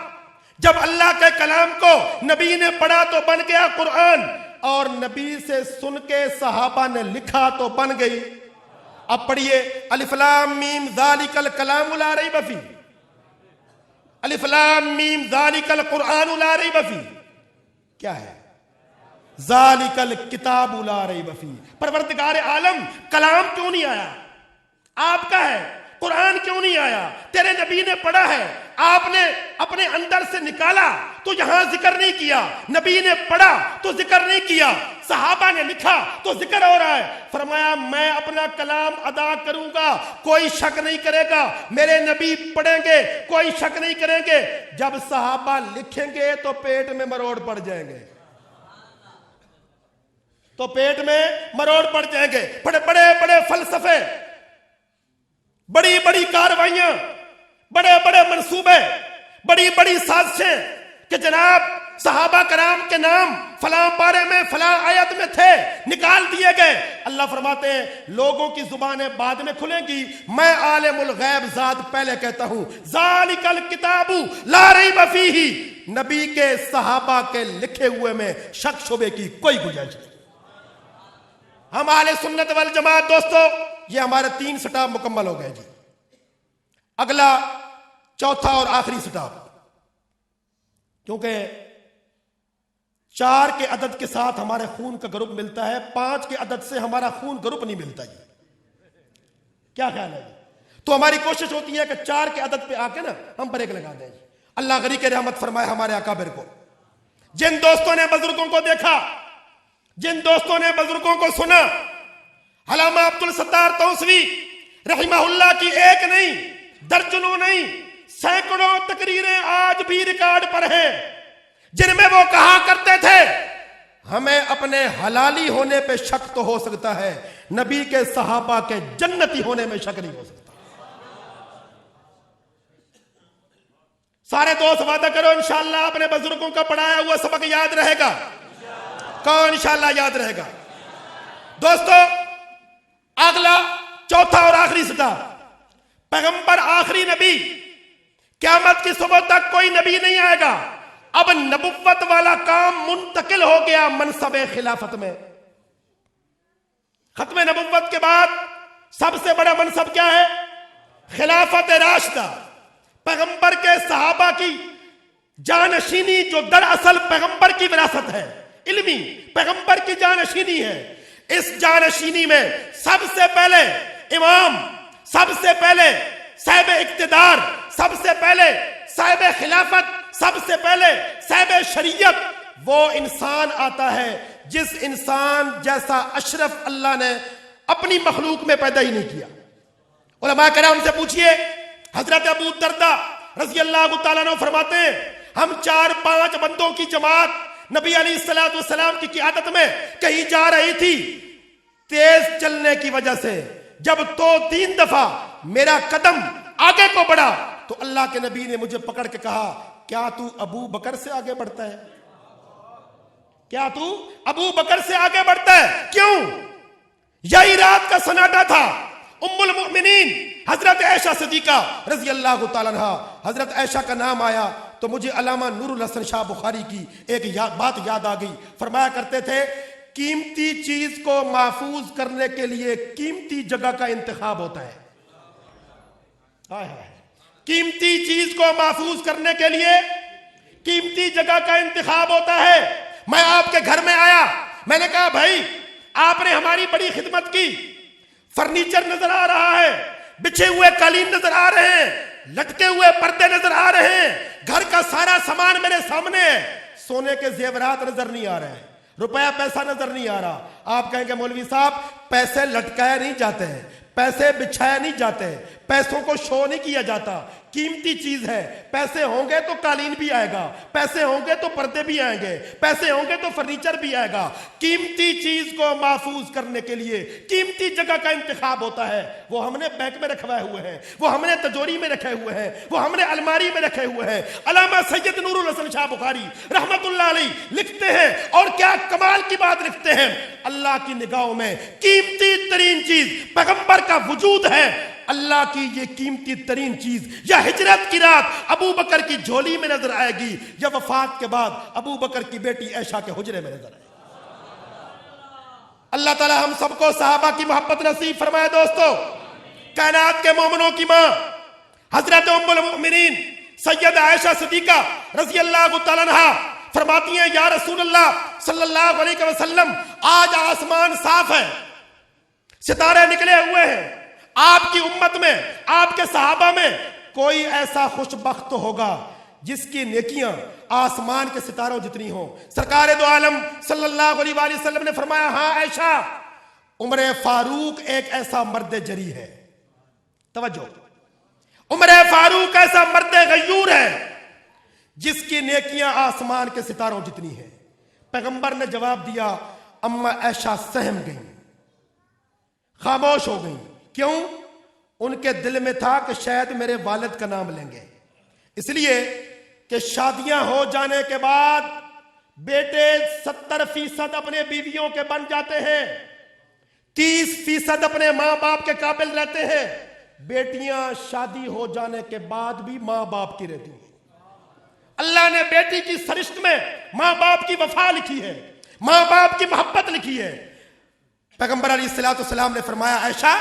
جب اللہ کے کلام کو نبی نے پڑھا تو بن گیا قرآن, اور نبی سے سن کے صحابہ نے لکھا تو بن گئی. اب پڑھیے الف لام میم ذالک الکلام لا ریب فیہ, الف لام میم ذالک القرآن لا ریب فیہ. کیا ہے؟ ذالک الکتاب لا ریب فیہ. پروردگار عالم کلام کیوں نہیں آیا؟ آپ کا ہے. قرآن کیوں نہیں آیا؟ تیرے نبی نے پڑھا ہے, آپ نے اپنے اندر سے نکالا تو یہاں ذکر نہیں کیا. نبی نے پڑھا تو ذکر نہیں کیا. صحابہ نے لکھا تو ذکر ہو رہا ہے. فرمایا میں اپنا کلام ادا کروں گا, کوئی شک نہیں کرے گا. میرے نبی پڑھیں گے, کوئی شک نہیں کریں گے. جب صحابہ لکھیں گے تو پیٹ میں مروڑ پڑ جائیں گے, تو پیٹ میں مروڑ پڑ جائیں گے. بڑے بڑے فلسفے, بڑی بڑی کاروائیاں, بڑے بڑے منصوبے, بڑی بڑی سازشیں کہ جناب صحابہ کرام کے نام فلاں پارے میں فلاں آیت میں تھے, نکال دیے گئے. اللہ فرماتے ہیں لوگوں کی زبانیں بعد میں کھلیں گی, میں عالم الغیب ذات پہلے کہتا ہوں. ذالک الکتاب لا ریب فیہ. نبی کے صحابہ کے لکھے ہوئے میں شک شبے کی کوئی گنجائش نہیں. ہم اہل سنت والجماعت دوستو یہ ہمارے 3 سٹاپ مکمل ہو گئے جی. اگلا چوتھا اور آخری سٹاپ, کیونکہ 4 کے عدد کے ساتھ ہمارے خون کا گروپ ملتا ہے, 5 کے عدد سے ہمارا خون گروپ نہیں ملتا جی. کیا خیال ہے جی؟ تو ہماری کوشش ہوتی ہے کہ 4 کے عدد پہ آ کے نا ہم بریک لگا دیں جی. اللہ غریق رحمت فرمائے ہمارے اکابر کو. جن دوستوں نے بزرگوں کو دیکھا, جن دوستوں نے بزرگوں کو سنا, علامہ عبدالستار توسوی رحمہ اللہ کی ایک نہیں درجنوں نہیں سینکڑوں تقریریں آج بھی ریکارڈ پر ہیں جن میں وہ کہا کرتے تھے ہمیں اپنے حلالی ہونے پہ شک تو ہو سکتا ہے، نبی کے صحابہ کے جنتی ہونے میں شک نہیں ہو سکتا۔ سارے دوست وعدہ کرو انشاءاللہ اپنے بزرگوں کا پڑھایا ہوا سبق یاد رہے گا؟ کون انشاءاللہ یاد رہے گا؟ دوستو اگلا چوتھا اور آخری سطح، پیغمبر آخری نبی، قیامت کی صبح تک کوئی نبی نہیں آئے گا، اب نبوت والا کام منتقل ہو گیا منصب خلافت میں۔ ختم نبوت کے بعد سب سے بڑا منصب کیا ہے؟ خلافت راشدہ، پیغمبر کے صحابہ کی جانشینی، جو دراصل پیغمبر کی وراثت ہے، علمی پیغمبر کی جانشینی ہے۔ اس جانشینی میں سب سے پہلے امام، سب سے پہلے صاحب اقتدار، سب سے پہلے صاحب خلافت، سب سے پہلے صاحب شریعت وہ انسان آتا ہے جس انسان جیسا اشرف اللہ نے اپنی مخلوق میں پیدا ہی نہیں کیا۔ علماء کرام سے پوچھئے، حضرت ابو درداء رضی اللہ تعالیٰ عنہ فرماتے ہیں ہم 4-5 بندوں کی جماعت نبی علیہ السلام کی قیادت میں کہیں جا رہی تھی، تیز چلنے کی وجہ سے جب 2-3 دفعہ میرا قدم آگے کو بڑھا تو اللہ کے نبی نے مجھے پکڑ کے کہا کیا تو ابو بکر سے آگے بڑھتا ہے؟ کیا تو ابو بکر سے آگے بڑھتا ہے؟ کیوں؟ یہی رات کا سناٹا تھا، ام المؤمنین حضرت عائشہ صدیقہ رضی اللہ تعالیٰ عنہ، حضرت عائشہ کا نام آیا تو مجھے علامہ نور الحسن شاہ بخاری کی ایک بات یاد آ گئی۔ فرمایا کرتے تھے قیمتی چیز کو محفوظ کرنے کے لیے قیمتی جگہ کا انتخاب ہوتا ہے۔ قیمتی چیز کو محفوظ کرنے کے لیے قیمتی جگہ کا انتخاب ہوتا ہے۔ میں آپ کے گھر میں آیا، میں نے کہا بھائی آپ نے ہماری بڑی خدمت کی، فرنیچر نظر آ رہا ہے، بچھے ہوئے قالین نظر آ رہے ہیں، لٹکے ہوئے پردے نظر آ رہے ہیں، گھر کا سارا سامان میرے سامنے ہے، سونے کے زیورات نظر نہیں آ رہے ہیں، روپیہ پیسہ نظر نہیں آ رہا۔ آپ کہیں گے مولوی صاحب پیسے لٹکائے نہیں جاتے ہیں، پیسے بچھائے نہیں جاتے، پیسوں کو شو نہیں کیا جاتا، قیمتی چیز ہے، پیسے ہوں گے تو قالین بھی آئے گا، پیسے ہوں گے تو پردے بھی آئیں گے، پیسے ہوں گے تو فرنیچر بھی آئے گا۔ قیمتی چیز کو محفوظ کرنے کے لیے قیمتی جگہ کا انتخاب ہوتا ہے۔ وہ ہم نے بینک میں رکھوائے ہوئے ہیں، وہ ہم نے تجوری میں رکھے ہوئے ہیں، وہ ہم نے الماری میں رکھے ہوئے ہیں۔ علامہ سید نور الحسن شاہ بخاری رحمت اللہ علیہ لکھتے ہیں، اور کیا کمال کی بات لکھتے ہیں، اللہ کی نگاہوں میں قیمتی ترین چیز پیغمبر کا وجود ہے۔ اللہ کی یہ قیمتی ترین چیز یا ہجرت کی رات ابو بکر کی جھولی میں نظر آئے گی یا وفات کے بعد ابو بکر کی بیٹی عائشہ کے حجرے میں نظر آئے گی۔ اللہ تعالی ہم سب کو صحابہ کی محبت نصیب فرمائے۔ دوستو کائنات کے مومنوں کی ماں حضرت ام المؤمنین سید عائشہ صدیقہ رضی اللہ تعالیٰ عنہ فرماتی ہیں یا رسول اللہ صلی اللہ علیہ وسلم آج آسمان صاف ہے، ستارے نکلے ہوئے ہیں، آپ کی امت میں، آپ کے صحابہ میں کوئی ایسا خوش بخت ہوگا جس کی نیکیاں آسمان کے ستاروں جتنی ہوں۔ سرکار دو عالم صلی اللہ علیہ وآلہ وسلم نے فرمایا ہاں عائشہ، عمر فاروق ایک ایسا مرد جری ہے، توجہ، عمر فاروق ایسا مرد غیور ہے جس کی نیکیاں آسمان کے ستاروں جتنی ہیں۔ پیغمبر نے جواب دیا اما عائشہ سہم گئیں، خاموش ہو گئیں۔ کیوں؟ ان کے دل میں تھا کہ شاید میرے والد کا نام لیں گے، اس لیے کہ شادیاں ہو جانے کے بعد بیٹے 70% اپنے بیویوں کے بن جاتے ہیں، 30% اپنے ماں باپ کے قابل رہتے ہیں، بیٹیاں شادی ہو جانے کے بعد بھی ماں باپ کی رہتی ہیں۔ اللہ نے بیٹی کی سرشت میں ماں باپ کی وفا لکھی ہے، ماں باپ کی محبت لکھی ہے۔ پیغمبر علیہ السلام نے فرمایا عائشہ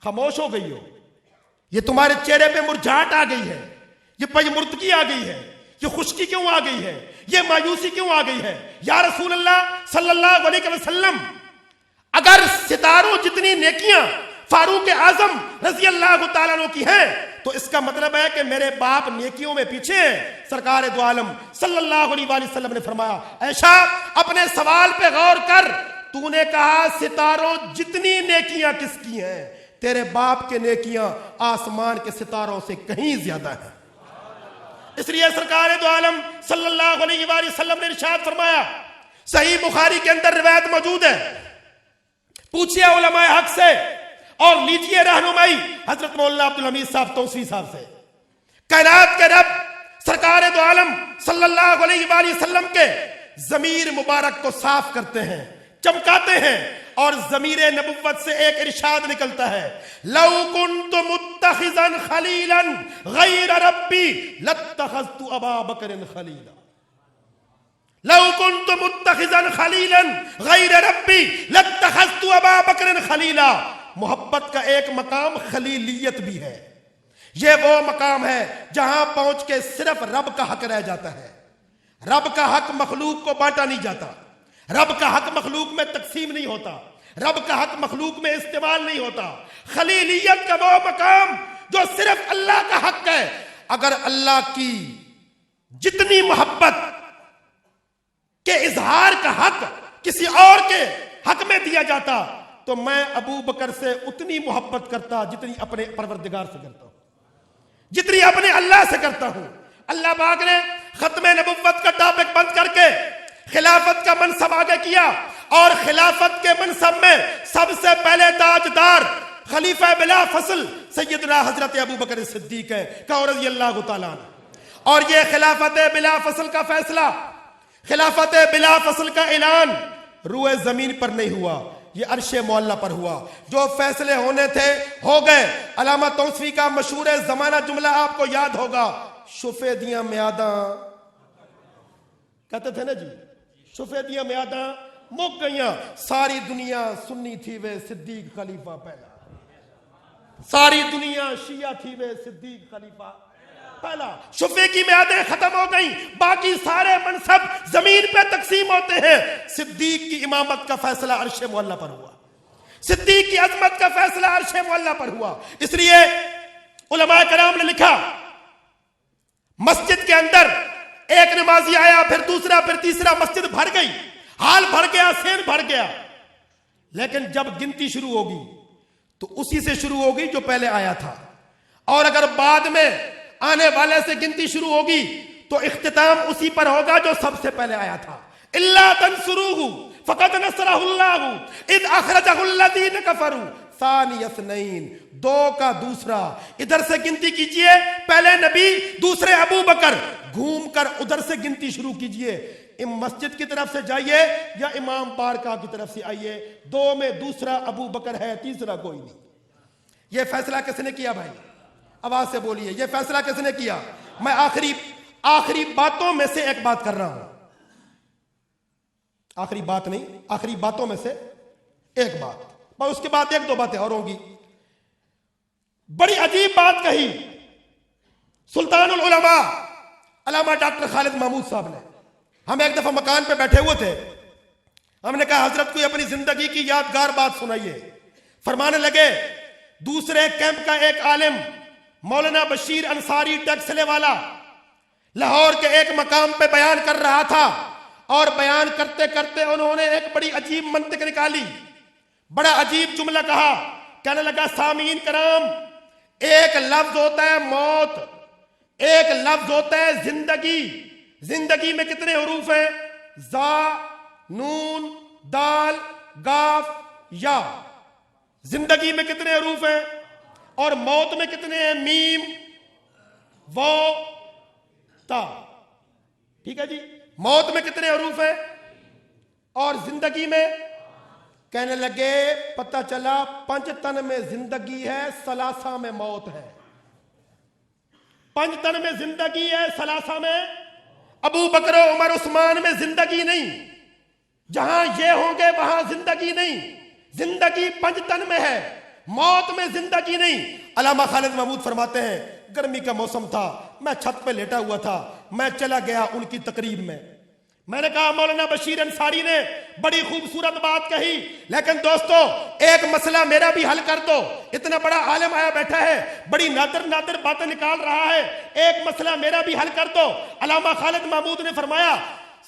خاموش ہو گئی ہو، یہ تمہارے چہرے پہ مرجھاٹ آ گئی ہے، یہ پژمردگی آ گئی ہے، یہ خشکی کیوں آ گئی ہے، یہ مایوسی کیوں آ گئی ہے؟ یا رسول اللہ صلی اللہ علیہ وسلم اگر ستاروں جتنی نیکیاں فاروق اعظم رضی اللہ تعالیٰ عنہ کی ہیں تو اس کا مطلب ہے کہ میرے باپ نیکیوں میں پیچھے ہیں۔ سرکار دو عالم صلی اللہ علیہ وآلہ وسلم نے فرمایا عائشہ اپنے سوال پہ غور کر، تو نے کہا ستاروں جتنی نیکیاں کس کی ہیں، تیرے باپ کے نیکیاں آسمان کے ستاروں سے کہیں زیادہ ہیں۔ اس لیے سرکار دو عالم صلی اللہ علیہ وآلہ وسلم نے ارشاد فرمایا، صحیح بخاری کے اندر روایت موجود ہے، پوچھئے علماء حق سے اور لیجئے رہنمائی حضرت مولانا عبدالحمید صاحب توسوی صاحب سے۔ کائنات کے رب سرکار دو عالم صلی اللہ علیہ وآلہ وسلم کے ضمیر مبارک کو صاف کرتے ہیں، چمکاتے ہیں، اور ضمیر نبوت سے ایک ارشاد نکلتا ہے، لو کنت متخذا خلیلا غیر ربی لاتخذت ابا بکر خلیلا۔ لو کنت متخذا خلیلا غیر ربی لاتخذت ابا بکر خلیلا۔ محبت کا ایک مقام خلیلیت بھی ہے، یہ وہ مقام ہے جہاں پہنچ کے صرف رب کا حق رہ جاتا ہے۔ رب کا حق مخلوق کو بانٹا نہیں جاتا، رب کا حق مخلوق میں تقسیم نہیں ہوتا، رب کا حق مخلوق میں استعمال نہیں ہوتا۔ خلیلیت کا وہ مقام جو صرف اللہ کا حق ہے، اگر اللہ کی جتنی محبت کے اظہار کا حق کسی اور کے حق میں دیا جاتا تو میں ابو بکر سے اتنی محبت کرتا جتنی اپنے پروردگار سے کرتا ہوں، جتنی اپنے اللہ سے کرتا ہوں۔ اللہ پاک نے ختم نبوت کا ٹاپک بند کر کے خلافت کا منصب آگے کیا، اور خلافت کے منصب میں سب سے پہلے تاجدار خلیفہ بلا فصل سیدنا حضرت ابو بکر صدیق ہے کہ رضی اللہ تعالیٰ عنہ۔ اور یہ خلافت بلا فصل کا فیصلہ، خلافت بلا فصل کا اعلان روئے زمین پر نہیں ہوا، یہ عرش معلیٰ پر ہوا۔ جو فیصلے ہونے تھے ہو گئے۔ علامہ توسوی کا مشہور زمانہ جملہ آپ کو یاد ہوگا، شفے دیاں میاداں، کہتے تھے نا جی، شفے دیاں میاداں مک گئیاں، ساری دنیا سنی تھی وے صدیق خلیفہ پہلا، ساری دنیا شیعہ تھی وے صدیق خلیفہ پہلا۔ شفے کی میادیں ختم ہو گئیں، باقی سارے منصب زمین پہ تقسیم ہوتے ہیں۔ صدیق کی امامت کا فیصلہ عرش معلیٰ پر ہوا، صدیق کی عظمت کا فیصلہ عرش معلیٰ پر ہوا۔ اس لیے علماء کرام نے لکھا، مسجد کے اندر ایک نمازی آیا، پھر دوسرا، پھر تیسرا، مسجد بھر گئی، حال بھر گیا، سین بھر گیا، لیکن جب گنتی شروع ہوگی تو اسی سے شروع ہوگی جو پہلے آیا تھا، اور اگر بعد میں آنے والے سے گنتی شروع ہوگی تو اختتام اسی پر ہوگا جو سب سے پہلے آیا تھا۔ الا تنصروہ فقد نصرہ اللہ اذ اخرجہ الذین کفروا ثانی اثنین، دو کا دوسرا۔ ادھر سے گنتی کیجئے، پہلے نبی، دوسرے ابو بکر، گھوم کر ادھر سے گنتی شروع کیجئے، مسجد کی طرف سے جائیے یا امام بارگاہ کی طرف سے آئیے، دو میں دوسرا ابو بکر ہے، تیسرا کوئی نہیں۔ یہ فیصلہ کس نے کیا بھائی؟ آواز سے بولیے، یہ فیصلہ کس نے کیا؟ میں آخری باتوں میں سے ایک بات کر رہا ہوں، آخری بات نہیں، آخری باتوں میں سے ایک بات، اور اس کے بعد ایک دو باتیں اور ہوں گی۔ بڑی عجیب بات کہی سلطان العلماء علامہ ڈاکٹر خالد محمود صاحب نے۔ ہم ایک دفعہ مکان پہ بیٹھے ہوئے تھے، ہم نے کہا حضرت کوئی اپنی زندگی کی یادگار بات سنائیے۔ فرمانے لگے، دوسرے کیمپ کا ایک عالم مولانا بشیر انصاری ٹیکسلے والا لاہور کے ایک مقام پہ بیان کر رہا تھا، اور بیان کرتے کرتے انہوں نے ایک بڑی عجیب منطق نکالی، بڑا عجیب جملہ کہا۔ کہنے لگا، سامعین کرام، ایک لفظ ہوتا ہے موت، ایک لفظ ہوتا ہے زندگی۔ زندگی میں کتنے حروف ہیں؟ زا، نون، دال، گاف، یا۔ زندگی میں کتنے حروف ہیں؟ اور موت میں کتنے ہیں؟ میم، واو، تا۔ ٹھیک ہے جی، موت میں کتنے حروف ہیں اور زندگی میں؟ کہنے لگے پتہ چلا 5 تن میں زندگی ہے، 3 میں موت ہے۔ 5 تن میں زندگی ہے، 3 میں ابو بکر و عمر عثمان میں زندگی نہیں، جہاں یہ ہوں گے وہاں زندگی نہیں، زندگی 5 تن میں ہے، موت میں زندگی نہیں۔ علامہ خالد محمود فرماتے ہیں، گرمی کا موسم تھا، میں چھت پہ لیٹا ہوا تھا، میں چلا گیا ان کی تقریب میں نے کہا مولانا بشیر انصاری نے بڑی خوبصورت بات کہی، لیکن دوستو ایک مسئلہ میرا بھی حل کر دو، اتنا بڑا عالم آیا بیٹھا ہے، بڑی نادر باتیں نکال رہا ہے، ایک مسئلہ میرا بھی حل کر دو۔ علامہ خالد محمود نے فرمایا،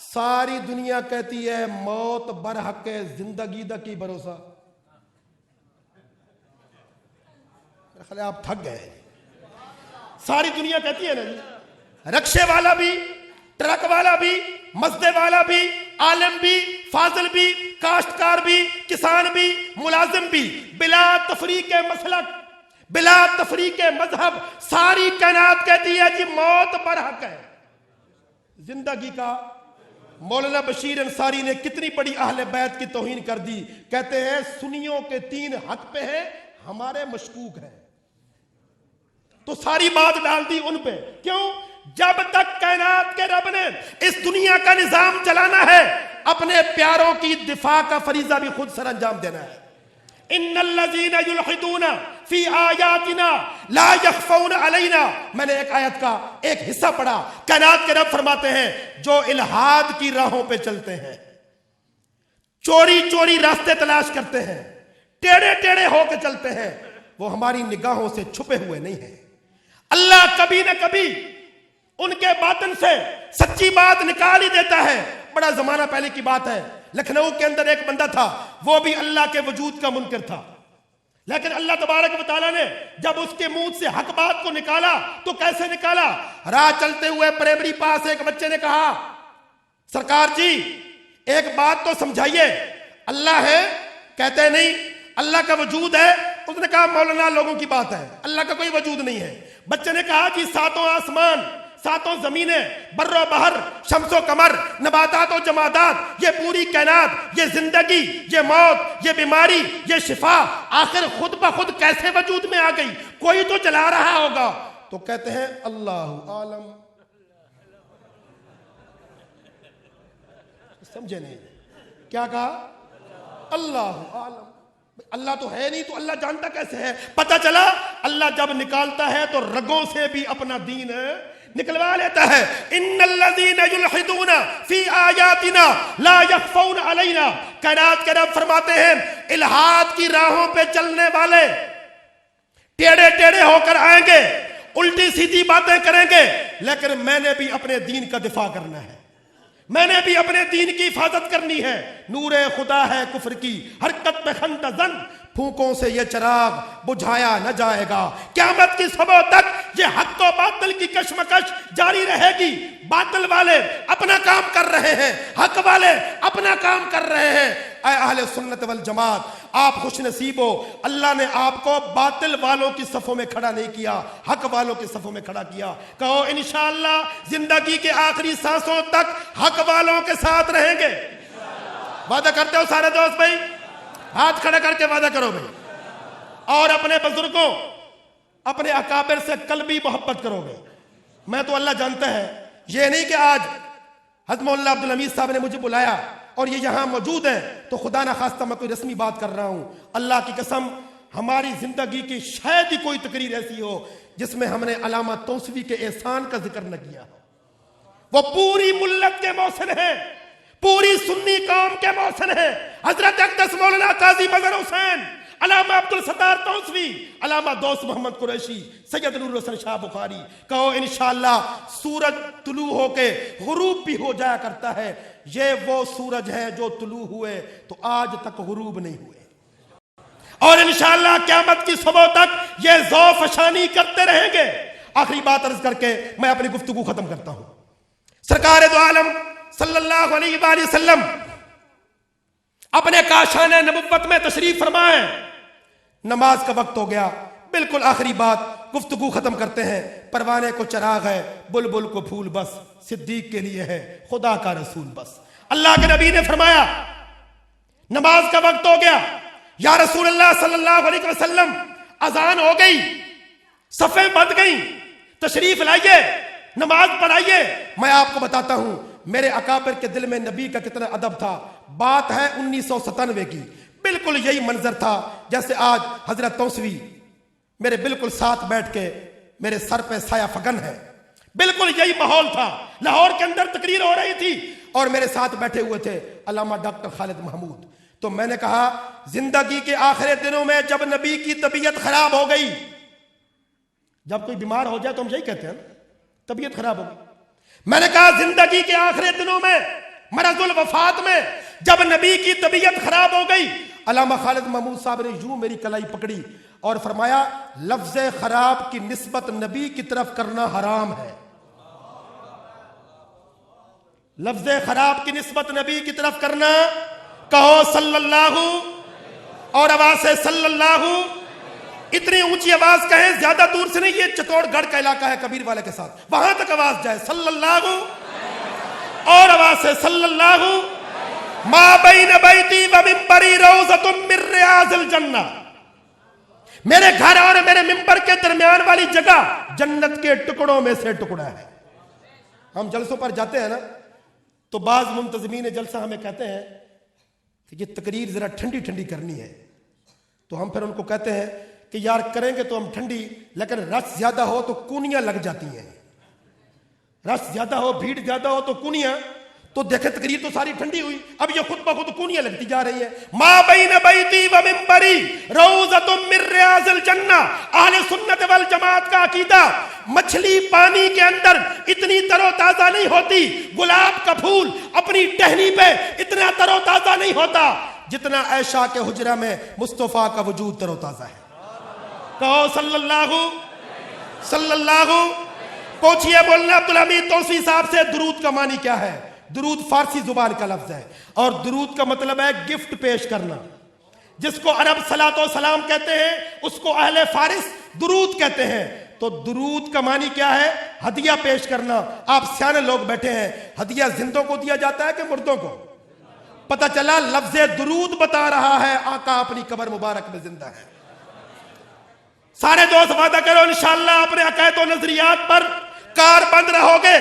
ساری دنیا کہتی ہے موت برحق ہے، زندگی دا کی بھروسہ؟ خیال ہے آپ تھک گئے. ساری دنیا کہتی ہے نا جی، رکشے والا بھی، ٹرک والا بھی، مسجد والا بھی، عالم بھی، فاضل بھی، کاشتکار بھی، کسان بھی، ملازم بھی، بلا تفریق مسلک، بلا تفریق مذہب، ساری کائنات کہتی ہے جی موت برحق ہے. زندگی کا مولانا بشیر انصاری نے کتنی بڑی اہل بیت کی توہین کر دی. کہتے ہیں سنیوں کے 3 حق پہ ہیں، ہمارے مشکوک ہیں. تو ساری بات ڈال دی ان پہ. کیوں؟ جب تک کائنات کے رب نے اس دنیا کا نظام چلانا ہے، اپنے پیاروں کی دفاع کا فریضہ بھی خود سر انجام دینا ہے. ان الذین یلحدون فی آیاتنا لا یخفون علینا. میں نے ایک آیت کا ایک حصہ پڑھا. کائنات کے رب فرماتے ہیں جو الہاد کی راہوں پہ چلتے ہیں، چوری چوری راستے تلاش کرتے ہیں، ٹیڑے ٹیڑے ہو کے چلتے ہیں، وہ ہماری نگاہوں سے چھپے ہوئے نہیں ہیں. اللہ کبھی نہ کبھی ان کے باطن سے سچی بات نکال ہی دیتا ہے. بڑا زمانہ پہلے کی بات ہے، لکھنؤ کے اندر ایک بندہ تھا، وہ بھی اللہ کے وجود کا منکر تھا، لیکن اللہ تبارک و تعالیٰ نے جب اس کے منہ سے حق بات کو نکالا تو کیسے نکالا؟ راہ چلتے ہوئے پرائمری پاس ایک بچے نے کہا سرکار جی ایک بات تو سمجھائیے، اللہ ہے؟ کہتے نہیں اللہ کا وجود ہے. اس نے کہا مولانا لوگوں کی بات ہے، اللہ کا کوئی وجود نہیں ہے. بچے نے کہا جی 7 آسمان، 7 زمینیں، بر و بحر، شمس و قمر، نباتات و جمادات، یہ پوری کائنات، یہ زندگی، یہ موت، یہ بیماری، یہ شفا، آخر خود بخود کیسے وجود میں آ گئی؟ کوئی تو چلا رہا ہوگا. تو کہتے ہیں اللہ عالم. سمجھے نہیں کیا کہا؟ اللہ عالم. اللہ تو ہے نہیں تو اللہ جانتا کیسے ہے؟ پتہ چلا اللہ جب نکالتا ہے تو رگوں سے بھی اپنا دین نکلوا لیتا ہے. ان الذین یلحدون فی آیاتنا لا یخفون علینا. کائنات کے رب فرماتے ہیں الہاد کی راہوں پہ چلنے والے ٹیڑے ٹیڑے ہو کر آئیں گے، الٹی سیدھی باتیں کریں گے، لیکن میں نے بھی اپنے دین کا دفاع کرنا ہے، میں نے بھی اپنے دین کی حفاظت کرنی ہے. نور خدا ہے کفر کی حرکت میں خندہ زن، پھونکوں سے یہ چراغ بجھایا نہ جائے گا. قیامت کی صبح تک یہ حق و باطل کی کشمکش جاری رہے گی. باطل والے اپنا کام کر رہے ہیں، حق والے اپنا کام کر رہے ہیں. اے اہل سنت والجماعت آپ خوش نصیب ہو، اللہ نے آپ کو باطل والوں کی صفوں میں کھڑا نہیں کیا، حق والوں کی صفوں میں کھڑا کیا. کہو انشاءاللہ زندگی کے آخری سانسوں تک حق والوں کے ساتھ رہیں گے. وعدہ کرتے ہو سارے دوست بھائی؟ ہاتھ کھڑا کر کے وعدہ کرو بھائی. اور اپنے بزرگوں، اپنے اکابر سے قلبی محبت کرو گے. میں تو اللہ جانتا ہے، یہ نہیں کہ آج حضرت مولانا عبدالحمید صاحب نے مجھے بلایا اور یہ یہاں موجود ہیں تو خدا نہ خواستہ میں کوئی رسمی بات کر رہا ہوں. اللہ کی قسم ہماری زندگی کی شاید ہی کوئی تقریر ایسی ہو جس میں ہم نے علامہ توسوی کے احسان کا ذکر نہ کیا. وہ پوری ملت کے محسن ہیں، پوری سنی قوم کے محسن ہیں. حضرت اقدس مولانا قاضی مظہر حسین، علامہ عبدالستار توسوی، علامہ دوست محمد قریشی، سید نور الحسن شاہ بخاری. کہو انشاءاللہ سورج طلوع ہو کے غروب بھی ہو جایا کرتا ہے. یہ وہ سورج ہے جو طلوع ہوئے تو آج تک غروب نہیں ہوئے، اور انشاءاللہ قیامت کی صبح تک یہ ذوف شانی کرتے رہیں گے. آخری بات عرض کر کے میں اپنی گفتگو ختم کرتا ہوں. سرکار دو عالم صلی اللہ علیہ وآلہ وسلم اپنے کاشان نبوت میں تشریف فرمائیں. نماز کا وقت ہو گیا، بالکل آخری بات گفتگو ختم کرتے ہیں. پروانے کو چراغ ہے، بلبل کو پھول بس، صدیق کے لیے ہے خدا کا رسول بس. اللہ کے نبی نے فرمایا نماز کا وقت ہو گیا، یا رسول اللہ صلی اللہ علیہ وسلم اذان ہو گئی، صفیں بند گئیں، تشریف لائیے، نماز پڑھائیے. میں آپ کو بتاتا ہوں میرے اکابر کے دل میں نبی کا کتنا ادب تھا. بات ہے 1997 کی، بالکل یہی منظر تھا جیسے آج حضرت توسوی میرے بالکل ساتھ بیٹھ کے میرے سر پہ سایہ فگن ہے. بالکل یہی ماحول تھا. لاہور کے اندر تقریر ہو رہی تھی اور میرے ساتھ بیٹھے ہوئے تھے علامہ ڈاکٹر خالد محمود. تو میں نے کہا زندگی کے آخری دنوں میں جب نبی کی طبیعت خراب ہو گئی، جب کوئی بیمار ہو جائے تو ہم یہی کہتے ہیں طبیعت خراب ہو گئی. میں نے کہا زندگی کے آخری دنوں میں مرض الوفات میں جب نبی کی طبیعت خراب ہو گئی، علامہ خالد محمود صاحب نے یوں میری کلائی پکڑی اور فرمایا لفظ خراب کی نسبت نبی کی طرف کرنا حرام ہے. لفظ خراب کی نسبت نبی کی طرف کرنا، کہو صلی اللہ، اور آواز سے صلی اللہ. اتنی اونچی آواز کہیں، زیادہ دور سے نہیں، یہ چتوڑ گڑھ کا علاقہ ہے کبیر والے کے ساتھ، وہاں تک آواز جائے صلی اللہ، اور آواز سے صلی اللہ. ما بین بیتی و منبری روضۃ من ریاض الجنہ، میرے گھر اور میرے منبر کے درمیان والی جگہ جنت کے ٹکڑوں میں سے ٹکڑا ہے. ہم جلسوں پر جاتے ہیں نا تو بعض منتظمین جلسہ ہمیں کہتے ہیں کہ یہ تقریر ذرا ٹھنڈی ٹھنڈی کرنی ہے، تو ہم پھر ان کو کہتے ہیں کہ یار کریں گے تو ہم ٹھنڈی، لیکن رش زیادہ ہو تو کونیاں لگ جاتی ہیں، رش زیادہ ہو، بھیڑ زیادہ ہو تو کونیاں، تو دیکھیں تقریر تو ساری ٹھنڈی ہوئی، اب یہ خود بخود کونیاں لگتی جا رہی ہیں. ما بین بیتی و منبری روضۃ من ریاض الجنہ. اہل سنت والجماعت کا عقیدہ، مچھلی پانی کے اندر اتنی تر و تازہ نہیں ہوتی، گلاب کا پھول اپنی ٹہنی پہ اتنا تر و تازہ نہیں ہوتا جتنا عائشہ کے حجرہ میں مصطفیٰ کا وجود تر و تازہ ہے. کہو صلی اللہ، صلی اللہ. پوچھئے مولانا عبدالحمید توسیع صاحب سے درود کا معنی کیا ہے. درود فارسی زبان کا لفظ ہے، اور درود کا مطلب ہے گفٹ پیش کرنا. جس کو عرب صلاۃ و سلام کہتے ہیں اس کو اہل فارس درود کہتے ہیں. تو درود کا معنی کیا ہے؟ ہدیہ پیش کرنا. آپ سیانے لوگ بیٹھے ہیں، ہدیہ زندوں کو دیا جاتا ہے کہ مردوں کو؟ پتہ چلا لفظ درود بتا رہا ہے آقا اپنی قبر مبارک میں زندہ ہے. سارے دوست وعدہ کرو انشاءاللہ اپنے عقائد و نظریات پر کار بند رہو گے.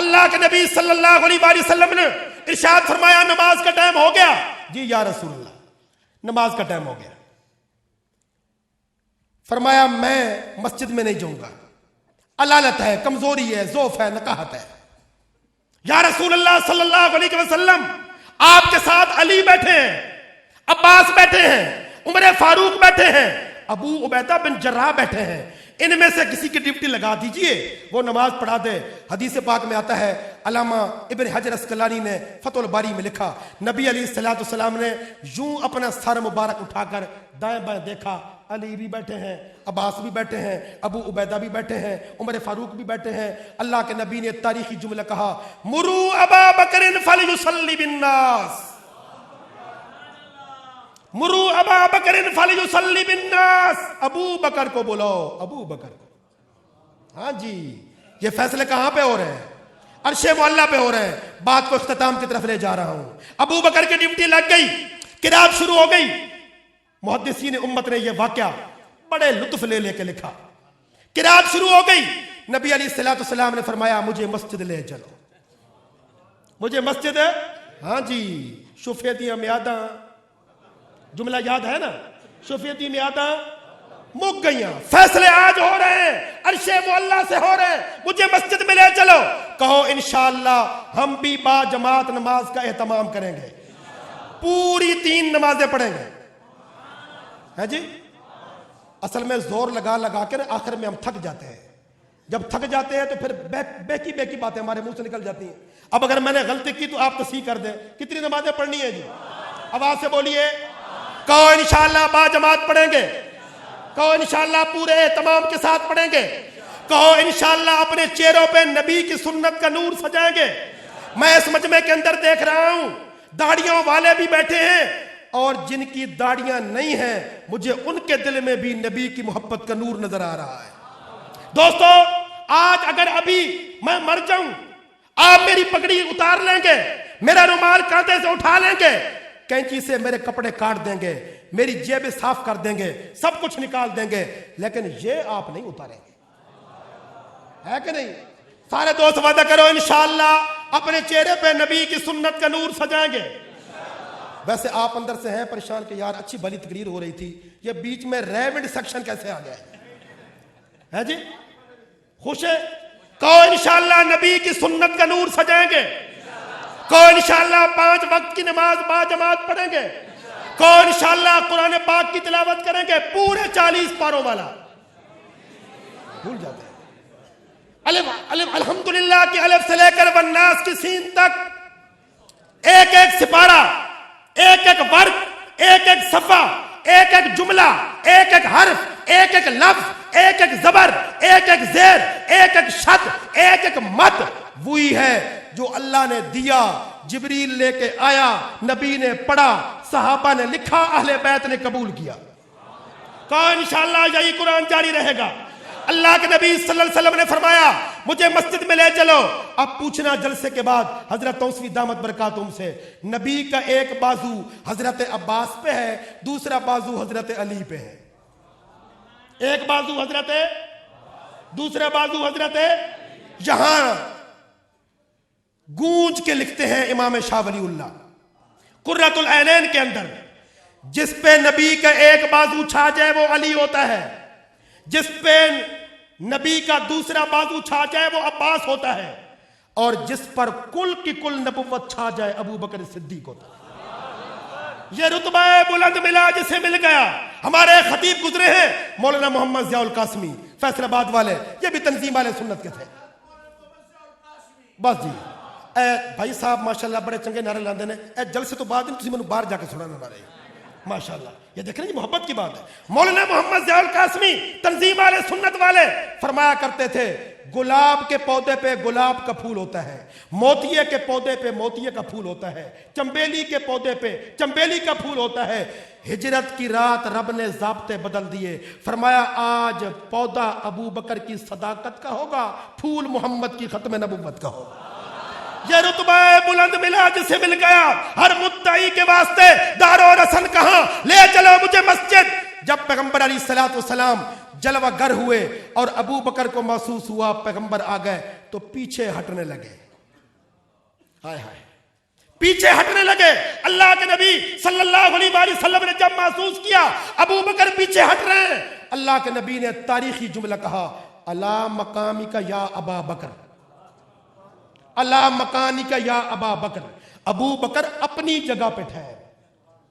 اللہ کے نبی صلی اللہ علیہ وآلہ وسلم نے ارشاد فرمایا نماز کا ٹائم ہو گیا. جی یا رسول اللہ نماز کا ٹائم ہو گیا. فرمایا میں مسجد میں نہیں جاؤں گا، علالت ہے، کمزوری ہے، ضعف ہے، نکاہت ہے. یا رسول اللہ صلی اللہ علیہ وسلم آپ کے ساتھ علی بیٹھے ہیں، عباس بیٹھے ہیں، عمر فاروق بیٹھے ہیں، ابو عبیدہ بن جراح بیٹھے ہیں، ان میں سے کسی کی ڈیوٹی لگا دیجئے، وہ نماز پڑھا دے. حدیث پاک میں آتا ہے، علامہ ابن حجر اسقلانی نے فتح الباری میں لکھا، نبی علیہ السلام نے یوں اپنا سر مبارک اٹھا کر دائیں بائیں دیکھا، علی بھی بیٹھے ہیں، عباس بھی بیٹھے ہیں، ابو عبیدہ بھی بیٹھے ہیں، عمر فاروق بھی بیٹھے ہیں. اللہ کے نبی نے تاریخی جملہ کہا، مرو ابا بکر فلیصلی بالناس، مرو ابا بکر فلیصلی بالناس. ابو بکر کو بلاؤ، ابو بکر کو. ہاں جی، یہ فیصلے کہاں پہ ہو رہے ہیں؟ عرش معلیٰ پہ ہو رہے ہیں. بات کو اختتام کی طرف لے جا رہا ہوں. ابو بکر کی ڈیوٹی لگ گئی، قرات شروع ہو گئی. محدثین امت نے یہ واقعہ بڑے لطف لے کے لکھا. قرات شروع ہو گئی، نبی علیہ السلام نے فرمایا مجھے مسجد لے چلو، مجھے مسجد ہے. ہاں جی، شفیتیاں میاداں، جملہ یاد ہے نا، شفیتی میاداں مک گئیاں، فیصلے آج ہو رہے ہیں، عرش معلیٰ سے ہو رہے ہیں، مجھے مسجد میں لے چلو. کہو انشاءاللہ ہم بھی با جماعت نماز کا اہتمام کریں گے، پوری 3 نمازیں پڑھیں گے. ہے جی، اصل میں زور لگا لگا کر آخر میں ہم تھک جاتے ہیں. جب تھک جاتے ہیں تو پھر بیکی باتیں ہمارے منہ سے نکل جاتی ہیں. اب اگر میں نے غلطی کی تو آپ تصحیح کر دیں. کتنی نمازیں پڑھنی ہیں جی؟ آواز سے بولیے. کہو انشاءاللہ با جماعت پڑھیں گے، کہو انشاءاللہ پورے اہتمام کے ساتھ پڑھیں گے، کہو انشاءاللہ اپنے چہروں پہ نبی کی سنت کا نور سجائیں گے. میں اس مجمع کے اندر دیکھ رہا ہوں داڑھیوں والے بھی بیٹھے ہیں، اور جن کی داڑیاں نہیں ہیں مجھے ان کے دل میں بھی نبی کی محبت کا نور نظر آ رہا ہے. دوستو آج اگر ابھی میں مر جاؤں، آپ میری پگڑی اتار لیں گے، میرا رومال کاندھے سے اٹھا لیں گے، کینچی سے میرے کپڑے کاٹ دیں گے، میری جیبیں صاف کر دیں گے، سب کچھ نکال دیں گے، لیکن یہ آپ نہیں اتاریں گے. ہے کہ نہیں؟ سارے دوست وعدہ کرو انشاءاللہ اپنے چہرے پہ نبی کی سنت کا نور سجائیں گے. ویسے آپ اندر سے ہیں پریشان کہ یار اچھی بھلی تقریر ہو رہی تھی، یہ بیچ میں ریونڈ سیکشن کیسے آ گیا ہے جی؟ خوش ہے؟ کہو انشاءاللہ نبی کی سنت کا نور سجائیں گے، کہو انشاءاللہ 5 وقت کی نماز با جماعت پڑھیں گے، کہو انشاءاللہ قرآن پاک کی تلاوت کریں گے پورے 40 پاروں والا. بھول جاتے ہیں الحمدللہ کی الف سے لے کر والناس کی سین تک، ایک ایک سپارہ، ایک ایک ورق، ایک ایک صفحہ، ایک ایک جملہ، ایک ایک حرف، ایک ایک لفظ، ایک ایک زبر، ایک ایک زیر، ایک ایک شد، ایک ایک مد وہی ہے جو اللہ نے دیا، جبریل لے کے آیا، نبی نے پڑھا، صحابہ نے لکھا، اہل بیت نے قبول کیا۔ کہا انشاءاللہ یہی قرآن جاری رہے گا۔ اللہ کے نبی صلی اللہ علیہ وسلم نے فرمایا مجھے مسجد میں لے چلو۔ اب پوچھنا جلسے کے بعد حضرت توسوی دامت برکاتہم سے، نبی کا ایک بازو حضرت عباس پہ ہے، دوسرا بازو حضرت علی پہ ہے۔ ایک بازو حضرت، دوسرا بازو حضرت، یہاں گونج کے لکھتے ہیں امام شاہ ولی اللہ قرۃ العینین کے اندر، جس پہ نبی کا ایک بازو چھا جائے وہ علی ہوتا ہے، جس پہ نبی کا دوسرا بازو چھا جائے وہ عباس ہوتا ہے، اور جس پر کل کی کل نبوت چھا جائے ابو بکر صدیق ہوتا ہے۔ یہ رتبہ بلند ملا جسے مل گیا۔ ہمارے خطیب گزرے ہیں مولانا محمد ضیاء القاسمی فیصل آباد والے، یہ بھی تنظیم والے سنت کے تھے۔ بس جی اے بھائی صاحب ماشاءاللہ بڑے چنگے نعرے لاندے نے، اے جلسے تو بعد تسی مینوں باہر جا کے سنانا نعرے ماشاءاللہ۔ یہ دیکھ رہے ہیں محبت کی بات ہے۔ مولانا محمد ضیاء القاسمی تنظیم والے سنت والے فرمایا کرتے تھے گلاب کے پودے پہ گلاب کا پھول ہوتا ہے، موتیے کے پودے پہ موتیے کا پھول ہوتا ہے، چمبیلی کے پودے پہ چمبیلی کا پھول ہوتا ہے۔ ہجرت کی رات رب نے ضابطے بدل دیے، فرمایا آج پودا ابو بکر کی صداقت کا ہوگا، پھول محمد کی ختم نبوت کا ہوگا۔ یہ رتبہ بلند ملا جسے مل گیا۔ ہر مدعی کے واسطے دار و رسن کہاں، لے چلو مجھے مسجد۔ جب پیغمبر علیہ الصلوۃ والسلام جلوہ گر ہوئے اور ابو بکر کو محسوس ہوا پیغمبر آ گئے تو پیچھے ہٹنے لگے، ہائے ہائے پیچھے ہٹنے لگے۔ اللہ کے نبی صلی اللہ علیہ وآلہ وسلم نے جب محسوس کیا ابو بکر پیچھے ہٹ رہے ہیں، اللہ کے نبی نے تاریخی جملہ کہا الا مقامک یا ابا بکر، اللہ مکانی کا یا ابا بکر۔ ابو بکر اپنی جگہ پہ ٹھہر،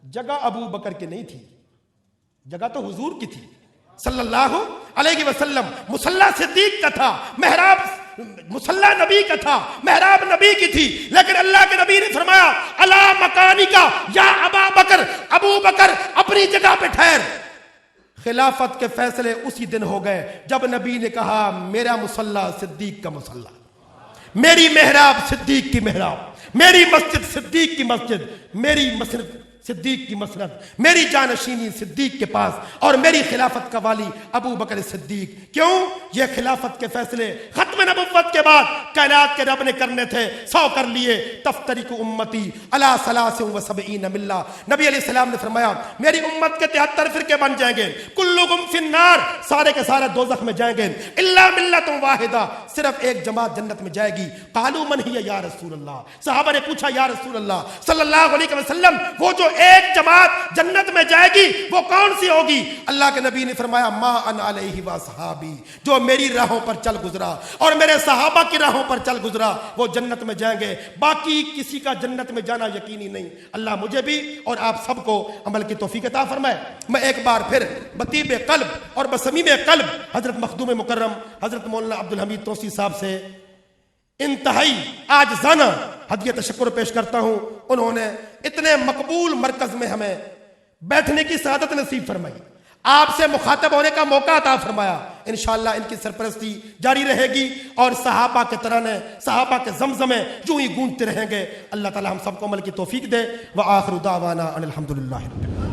جگہ ابو بکر کی نہیں تھی، جگہ تو حضور کی تھی صلی اللہ علیہ وسلم۔ مصلی صدیق کا تھا، محراب مصلی نبی کا تھا، محراب نبی کی تھی، لیکن اللہ کے نبی نے فرمایا اللہ مکانی کا یا ابا بکر، ابو بکر اپنی جگہ پہ ٹھہر۔ خلافت کے فیصلے اسی دن ہو گئے جب نبی نے کہا میرا مصلی صدیق کا مصلی، میری محراب صدیق کی محراب، میری مسجد صدیق کی مسجد، میری مسجد صدیق کی مسند، میری جانشینی صدیق کے پاس، اور میری خلافت کا والی ابو بکر صدیق۔ کیوں؟ یہ خلافت کے فیصلے ختم نبوت کے بعد کائنات کے رب نے کرنے تھے، 100 کر لیے۔ تفترق امتی علی 73 ملہ، نبی علیہ السلام نے فرمایا میری امت کے 73 فرقے بن جائیں گے، کلکم فی النار، سارے کے سارے دوزخ میں جائیں گے، الا ملۃ واحدہ، صرف ایک جماعت جنت میں جائے گی۔ قالوا من ہی یا رسول اللہ، صحابہ نے پوچھا یا رسول اللہ صلی اللہ علیہ وسلم وہ جو ایک جماعت جنت میں جائے گی وہ کون سی ہوگی؟ اللہ کے نبی نے فرمایا ما انا علیہ و صحابی، جو میری راہوں پر چل گزرا اور میرے صحابہ کی راہوں پر چل گزرا وہ جنت میں جائیں گے، باقی کسی کا جنت میں جانا یقینی نہیں۔ اللہ مجھے بھی اور آپ سب کو عمل کی توفیق عطا فرمائے۔ میں ایک بار پھر بطیب قلب اور بصمیم قلب حضرت مخدوم مکرم حضرت مولانا عبدالحمید توسی صاحب سے انتہائی عاجزانہ ہدیہ تشکر پیش کرتا ہوں۔ انہوں نے اتنے مقبول مرکز میں ہمیں بیٹھنے کی سعادت نصیب فرمائی، آپ سے مخاطب ہونے کا موقع عطا فرمایا۔ انشاءاللہ ان کی سرپرستی جاری رہے گی اور صحابہ کے ترانے، صحابہ کے زمزمے یوں ہی گونجتے رہیں گے۔ اللہ تعالی ہم سب کو عمل کی توفیق دے۔ وآخر دعوانا ان الحمدللہ رب العالمین۔